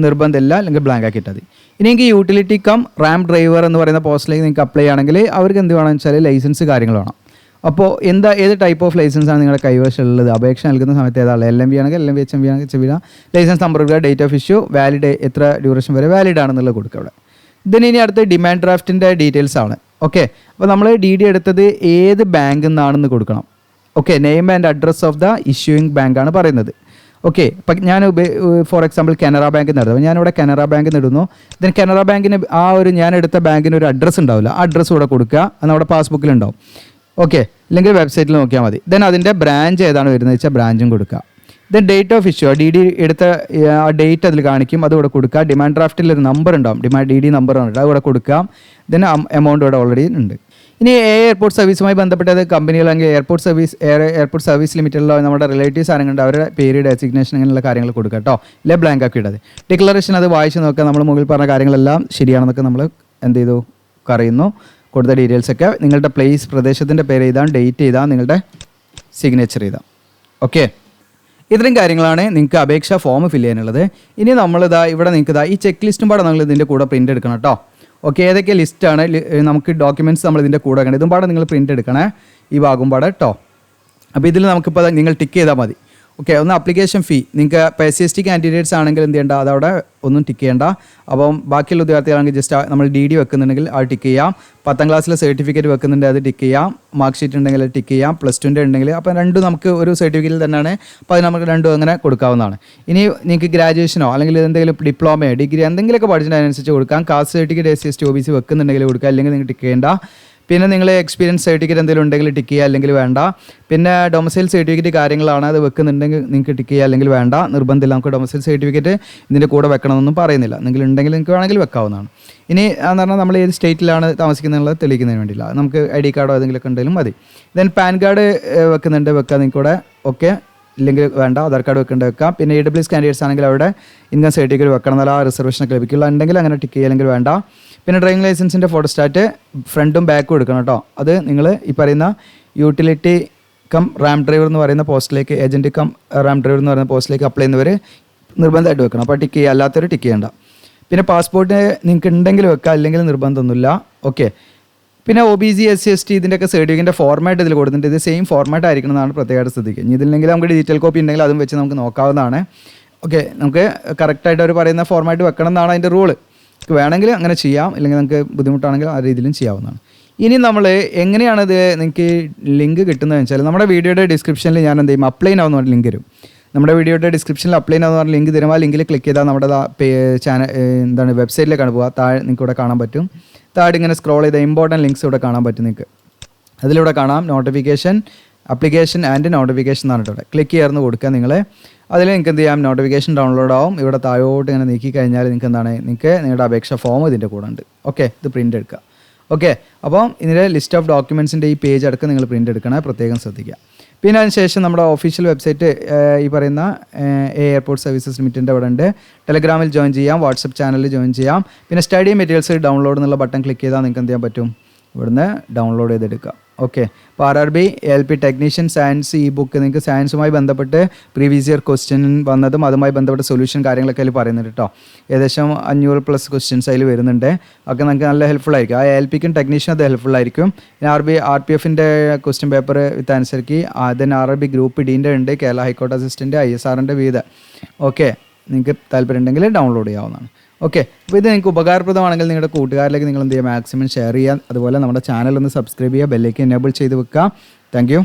നിർബന്ധമില്ല, അല്ലെങ്കിൽ ബ്ലാങ്ക് ആക്കി ഇട്ടാൽ മതി. ഇനി എനിക്ക് യൂട്ടിലിറ്റി കം റാം ഡ്രൈവർ എന്ന് പറയുന്ന പോസ്റ്റിലേക്ക് നിങ്ങൾക്ക് അപ്ലൈ ആണെങ്കിൽ അവർക്ക് എന്ത് വേണമെന്ന് വെച്ചാൽ ലൈസൻസ് കാര്യങ്ങൾ വേണം. അപ്പോൾ ഏത് ടൈപ്പ് ഓഫ് ലൈസൻസ് ആണ് നിങ്ങളുടെ കൈവശം ഉള്ളത്, അപേക്ഷ നൽകുന്ന സമയത്ത് ഏതാണ്, LMB ആണെങ്കിൽ LMB, HMB ആണെങ്കിൽ HMB, ലൈസൻസ് നമ്പർ കൊടുക്കുക, ഡേറ്റ് ഓഫ് ഇഷ്യൂ, വാലിഡ് എത്ര ഡ്യൂറേഷൻ വരെ വാലിഡ് ആണെന്നുള്ളത് കൊടുക്കുക അവിടെ. ഇനി അടുത്ത ഡിമാൻഡ് ഡ്രാഫ്റ്റിൻ്റെ ഡീറ്റെയിൽസ് ആണ്. ഓക്കെ. അപ്പോൾ നമ്മൾ DD എടുത്തത് ഏത് ബാങ്കിൽ നിന്നാണെന്ന് കൊടുക്കണം. Okay. Name and address of the issuing bank ആണ് പറയുന്നത്. ഓക്കെ. ഇപ്പം ഞാൻ ഫോർ എക്സാമ്പിൾ കാനറ ബാങ്കിൽ നിന്ന് എടുത്തു. ഞാനിവിടെ കാനറ ബാങ്കിൽ നിന്ന് ഇടുന്നു. ദെൻ കാനറ ബാങ്കിന് ആ ഒരു ഞാൻ എടുത്ത ബാങ്കിന് ഒരു അഡ്രസ്സ് ഉണ്ടാവില്ല. ആ അഡ്രസ്സ് ഇവിടെ കൊടുക്കുക. അത് നമ്മുടെ പാസ്ബുക്കിലുണ്ടാവും. ഓക്കെ. അല്ലെങ്കിൽ വെബ്സൈറ്റിൽ നോക്കിയാൽ മതി. ദെൻ അതിൻ്റെ ബ്രാഞ്ച് ഏതാണ് വരുന്നത് വെച്ചാൽ ബ്രാഞ്ചും കൊടുക്കുക. Then date of issue, DD എടുത്ത ആ ഡേറ്റ് അതിൽ കാണിക്കും, അതുകൂടെ കൊടുക്കുക. ഡിമാൻഡ് ഡ്രാഫ്റ്റിൽ ഒരു നമ്പർ ഉണ്ടാവും, DD നമ്പർ ഉണ്ട്, അതുകൂടെ കൊടുക്കുക. ദെൻ എമൗണ്ട് ഇവിടെ ഓൾറെഡി ഉണ്ട്. ഇനി എയർപോർട്ട് സർവീസുമായി ബന്ധപ്പെട്ടത് കമ്പനികളെങ്കിൽ എയർപോർട്ട് സർവീസ് ലിമിറ്റഡിലോ നമ്മുടെ റിലേറ്റീവ്സ് ആരെങ്കിലും അവരുടെ പേര്, ഡെസിഗ്നേഷൻ അങ്ങനെയുള്ള കാര്യങ്ങൾ കൊടുക്കുക കേട്ടോ. ഇല്ലേ ബ്ലാങ്ക് ആക്കി ഇടാതെ. ഡിക്ലറേഷൻ അത് വായിച്ച് നോക്കുക. നമ്മൾ മുകളിൽ പറഞ്ഞ കാര്യങ്ങളെല്ലാം ശരിയാണെന്നൊക്കെ നമ്മൾ എന്ത് ചെയ്തു അറിയുന്നു. കൊടുത്ത ഡീറ്റെയിൽസൊക്കെ നിങ്ങളുടെ പ്ലേസ്, പ്രദേശത്തിൻ്റെ പേര് എഴുതാം, ഡേറ്റ് എഴുതാം, നിങ്ങളുടെ സിഗ്നേച്ചർ എഴുതാം. ഓക്കെ. ഇത്രയും കാര്യങ്ങളാണ് നിങ്ങൾക്ക് അപേക്ഷാ ഫോം ഫില്ല് ചെയ്യാനുള്ളത്. ഇനി നമ്മളിതാ ഇവിടെ നിങ്ങൾക്ക് ഈ ചെക്ക് ലിസ്റ്റും പാടെ നമ്മൾ ഇതിൻ്റെ കൂടെ പ്രിൻ്റ് എടുക്കണം കേട്ടോ. ഓക്കെ. ഏതൊക്കെ ലിസ്റ്റാണ് നമുക്ക് ഡോക്യുമെൻറ്റ്സ് നമ്മൾ ഇതിൻ്റെ കൂടെ വെക്കണം, ഇതും പാടെ നിങ്ങൾ പ്രിൻ്റ് എടുക്കണേ, ഈ ഭാഗം പാടെ കേട്ടോ. അപ്പോൾ ഇതിൽ നമുക്കിപ്പോൾ നിങ്ങൾ ടിക്ക് ചെയ്താൽ മതി. ഓക്കെ. ഒന്ന് അപ്ലിക്കേഷൻ ഫീ നിങ്ങൾക്ക് ഇപ്പോൾ SC/ST കാൻഡിഡേറ്റ്സ് ആണെങ്കിൽ എന്ത് ചെയ്യേണ്ട, അതവിടെ ഒന്നും ടിക്ക് ചെയ്യേണ്ട. അപ്പം ബാക്കിയുള്ള ഉദ്യോഗാർത്ഥികളാണെങ്കിൽ ജസ്റ്റ് നമ്മൾ DD വെക്കുന്നുണ്ടെങ്കിൽ അത് ടിക്ക് ചെയ്യാം. 10ാം ക്ലാസ്സിലെ സർട്ടിഫിക്കറ്റ് വെക്കുന്നുണ്ട്, അത് ടിക്ക് ചെയ്യാം. മാർക്ക് ഷീറ്റ് ഉണ്ടെങ്കിൽ അത് ടിക്ക് ചെയ്യാം. +2ൻ്റെ ഉണ്ടെങ്കിൽ അപ്പോൾ രണ്ടും നമുക്ക് ഒരു സർട്ടിഫിക്കറ്റിൽ തന്നെയാണ്. അപ്പോൾ അത് നമുക്ക് രണ്ടും അങ്ങനെ കൊടുക്കാവുന്നതാണ്. ഇനി നിങ്ങൾക്ക് ഗ്രാജുവേഷനോ അല്ലെങ്കിൽ എന്തെങ്കിലും ഡിപ്ലോമയോ ഡിഗ്രി എന്തെങ്കിലുമൊക്കെ പഠിച്ചിട്ട് അതിനനുസരിച്ച് കൊടുക്കാം. കാസ്റ്റ് സർട്ടിഫിക്കറ്റ് SC/ST OBC വെക്കുന്നുണ്ടെങ്കിൽ കൊടുക്കുക, അല്ലെങ്കിൽ നിങ്ങൾ ടിക്ക് ചെയ്യേണ്ട. പിന്നെ നിങ്ങൾ എക്സ്പീരിയൻസ് സർട്ടിഫിക്കറ്റ് എന്തെങ്കിലും ഉണ്ടെങ്കിൽ ടിക്ക് ചെയ്യുക, അല്ലെങ്കിൽ വേണ്ട. പിന്നെ ഡൊമസൈൽ സർട്ടിഫിക്കറ്റ് കാര്യങ്ങളാണ്, അത് വെക്കുന്നുണ്ടെങ്കിൽ നിങ്ങൾക്ക് ടിക്ക് ചെയ്യുക, അല്ലെങ്കിൽ വേണ്ട, നിർബന്ധമില്ല. നമുക്ക് ഡൊമസൈൽ സർട്ടിഫിക്കറ്റ് ഇതിൻ്റെ കൂടെ വെക്കണമെന്നൊന്നും പറയുന്നില്ല. നിങ്ങൾ ഉണ്ടെങ്കിൽ നിങ്ങൾക്ക് വേണമെങ്കിൽ വെക്കാവുന്നതാണ്. ഇനി എന്ന് പറഞ്ഞാൽ നമ്മൾ ഏത് സ്റ്റേറ്റിലാണ് താമസിക്കുന്നത് തെളിയിക്കുന്നതിന് വേണ്ടിയില്ല, നമുക്ക് ID കാർഡോ ഏതെങ്കിലുമൊക്കെ ഉണ്ടെങ്കിലും മതി. ദെൻ പാൻ കാർഡ് വെക്കുന്നുണ്ട്, വെക്കാം നിങ്ങൾക്ക് കൂടെ. ഓക്കെ, ഇല്ലെങ്കിൽ വേണ്ട. ആധാർ കാർഡ് വെക്കേണ്ട വെക്കാം. പിന്നെ EWS കാൻഡിഡേറ്റ്സ് ആണെങ്കിൽ അവിടെ ഇൻകം സർട്ടിഫിക്കറ്റ് വെക്കണം, എന്നാൽ ആ റിസർവേഷനൊക്കെ ലഭിക്കുള്ളൂ. ഉണ്ടെങ്കിൽ അങ്ങനെ ടിക്ക് ചെയ്യുക, അല്ലെങ്കിൽ വേണ്ട. പിന്നെ ഡ്രൈവിംഗ് ലൈസൻസിൻ്റെ ഫോട്ടോസ്റ്റാറ്റ് ഫ്രണ്ടും ബാക്കും എടുക്കണം കേട്ടോ. അത് നിങ്ങൾ ഈ പറയുന്ന യൂട്ടിലിറ്റി കം റാം ഡ്രൈവർ എന്ന് പറയുന്ന പോസ്റ്റിലേക്ക്, ഏജൻറ്റ് കം റാം ഡ്രൈവർ എന്ന് പറയുന്ന പോസ്റ്റിലേക്ക് അപ്ലൈ ചെയ്യുന്നവർ നിർബന്ധമായിട്ട് വെക്കണം. അപ്പോൾ ടിക്ക് ചെയ്യുക, അല്ലാത്തവർ ടിക്ക് ചെയ്യേണ്ട. പിന്നെ പാസ്പോർട്ട് നിങ്ങൾക്ക് ഉണ്ടെങ്കിൽ വെക്കുക, അല്ലെങ്കിൽ നിർബന്ധമൊന്നുമില്ല. ഓക്കെ. പിന്നെ OBC SC ST ഇതിൻ്റെയൊക്കെ സർട്ടിഫിക്കറ്റിൻ്റെ ഫോർമാറ്റ് ഇതിൽ കൊടുത്തിട്ടുണ്ട്. ഇത് സെയിം ഫോർമാറ്റ് ആയിരിക്കണം എന്നാണ് പ്രത്യേകമായിട്ട് ശ്രദ്ധിക്കുക. ഇനി ഇതില്ലെങ്കിൽ നമുക്ക് ഡിജിറ്റൽ കോപ്പി ഉണ്ടെങ്കിൽ അതും വെച്ച് നമുക്ക് നോക്കാവുന്നതാണ്. ഓക്കെ, നമുക്ക് കറക്റ്റായിട്ട് അവർ പറയുന്ന ഫോർമാറ്റ് വെക്കണം എന്നാണ് അതിൻ്റെ റൂള്. വേണമെങ്കിൽ അങ്ങനെ ചെയ്യാം, ഇല്ലെങ്കിൽ നമുക്ക് ബുദ്ധിമുട്ടാണെങ്കിൽ ആ രീതിയിലും ചെയ്യാവുന്നതാണ്. ഇനി നമ്മൾ എങ്ങനെയാണിത് നിങ്ങൾക്ക് ലിങ്ക് കിട്ടുന്നതെന്ന് വെച്ചാൽ, നമ്മുടെ വീഡിയോയുടെ ഡിസ്ക്രിപ്ഷനിൽ ഞാൻ എന്ത് ചെയ്യും, അപ്ലൈ ആവുന്ന പറഞ്ഞ ലിങ്ക് തരും. നമ്മുടെ വീഡിയോയുടെ ഡിസ്ക്രിപ്ഷനിൽ അപ്ലൈ ആവുന്ന പറഞ്ഞ ലിങ്ക് തരും. ആ ലിങ്കിൽ ക്ലിക്ക് ചെയ്താൽ നമ്മുടെ ചാനൽ എന്താണ് വെബ്സൈറ്റിലേക്കാണ് പോകുക. താഴെ നിങ്ങൾക്ക് ഇവിടെ കാണാൻ പറ്റും. താഴെ ഇങ്ങനെ സ്ക്രോൾ ചെയ്ത ഇമ്പോർട്ടൻറ്റ് ലിങ്ക്സ് ഇവിടെ കാണാൻ പറ്റും നിങ്ങൾക്ക്. അതിലൂടെ കാണാം നോട്ടിഫിക്കേഷൻ, അപ്ലിക്കേഷൻ ആൻഡ് നോട്ടിഫിക്കേഷൻ എന്നാണ് ഇവിടെ ക്ലിക്ക് ചേർന്ന് കൊടുക്കുക നിങ്ങൾ. അതിൽ നിങ്ങൾക്ക് എന്ത് ചെയ്യാം, നോട്ടിഫിക്കേഷൻ ഡൗൺലോഡ് ആവും. ഇവിടെ താഴോട്ട് ഇങ്ങനെ നീക്കി കഴിഞ്ഞാൽ നിങ്ങൾക്ക് എന്താണ്, നിങ്ങൾക്ക് നിങ്ങളുടെ അപേക്ഷ ഫോം ഇതിൻ്റെ കൂടെ ഉണ്ട്. ഓക്കെ, ഇത് പ്രിൻ്റ് എടുക്കുക. ഓക്കെ, അപ്പം ഇതിൻ്റെ ലിസ്റ്റ് ഓഫ് ഡോക്യുമെൻറ്റ്സിൻ്റെ ഈ പേജ് അടക്കം നിങ്ങൾ പ്രിൻ്റ് എടുക്കണേ, പ്രത്യേകം ശ്രദ്ധിക്കുക. പിന്നെ അതിനുശേഷം നമ്മുടെ ഒഫീഷ്യൽ വെബ്സൈറ്റ് ഈ പറയുന്ന എയർപോർട്ട് സർവീസസ് ലിമിറ്റഡിൻ്റെ അവിടെ ഉണ്ട്. ടെലഗ്രാമിൽ ജോയിൻ ചെയ്യാം, വാട്സപ്പ് ചാനലിൽ ജോയിൻ ചെയ്യാം. പിന്നെ സ്റ്റഡി മെറ്റീരിയൽസ് ഡൗൺലോഡ് എന്നുള്ള ബട്ടൺ ക്ലിക്ക് ചെയ്താൽ നിങ്ങൾക്ക് എന്ത് ചെയ്യാൻ പറ്റും, ഇവിടുന്ന് ഡൗൺലോഡ് ചെയ്തെടുക്കുക. ഓക്കെ, അപ്പോൾ RRB ALP ടെക്നീഷ്യൻ സയൻസ് ഈ ബുക്ക് നിങ്ങൾക്ക് സയൻസുമായി ബന്ധപ്പെട്ട് പ്രീവിയസ് ഇയർ ക്വസ്റ്റ്യൻ വന്നതും അതുമായി ബന്ധപ്പെട്ട സൊല്യൂഷൻ കാര്യങ്ങളൊക്കെ അതിൽ പറയുന്നുണ്ട് കേട്ടോ. ഏകദേശം 500+ ക്വസ്റ്റ്യൻസ് അതിൽ വരുന്നുണ്ട്. ഒക്കെ നമുക്ക് നല്ല ഹെൽപ്ഫുൾ ആയിരിക്കും. ആ ALPക്കും ടെക്നീഷ്യൻ അത് ഹെൽപ്ഫുൾ ആയിരിക്കും. പിന്നെ RPFൻ്റെ ക്വസ്റ്റ്യൻ പേപ്പർ വിത്ത് ആൻസർക്ക്, ദെൻ RRB ഗ്രൂപ്പ് Dൻ്റെ ഉണ്ട്, കേരള ഹൈക്കോർട്ട് അസിസ്റ്റൻറ്റ്, ISRൻ്റെ വിവിധ. ഓക്കെ, നിങ്ങൾക്ക് താല്പര്യം ഉണ്ടെങ്കിൽ ഡൗൺലോഡ് ചെയ്യാവുന്നതാണ്. ഓക്കെ, അപ്പോൾ ഇത് നിങ്ങൾക്ക് ഉപകാരപ്രദമാണെങ്കിൽ നിങ്ങളുടെ കൂട്ടുകാരിലേക്ക് നിങ്ങൾ എന്ത് ചെയ്യുക, മാക്സിമം ഷെയർ ചെയ്യുക. അതുപോലെ നമ്മുടെ ചാനൽ ഒന്ന് സബ്സ്ക്രൈബ് ചെയ്യുക, ബെല്ലേക്ക് എനേബിൾ ചെയ്ത് വെക്കുക. Thank you.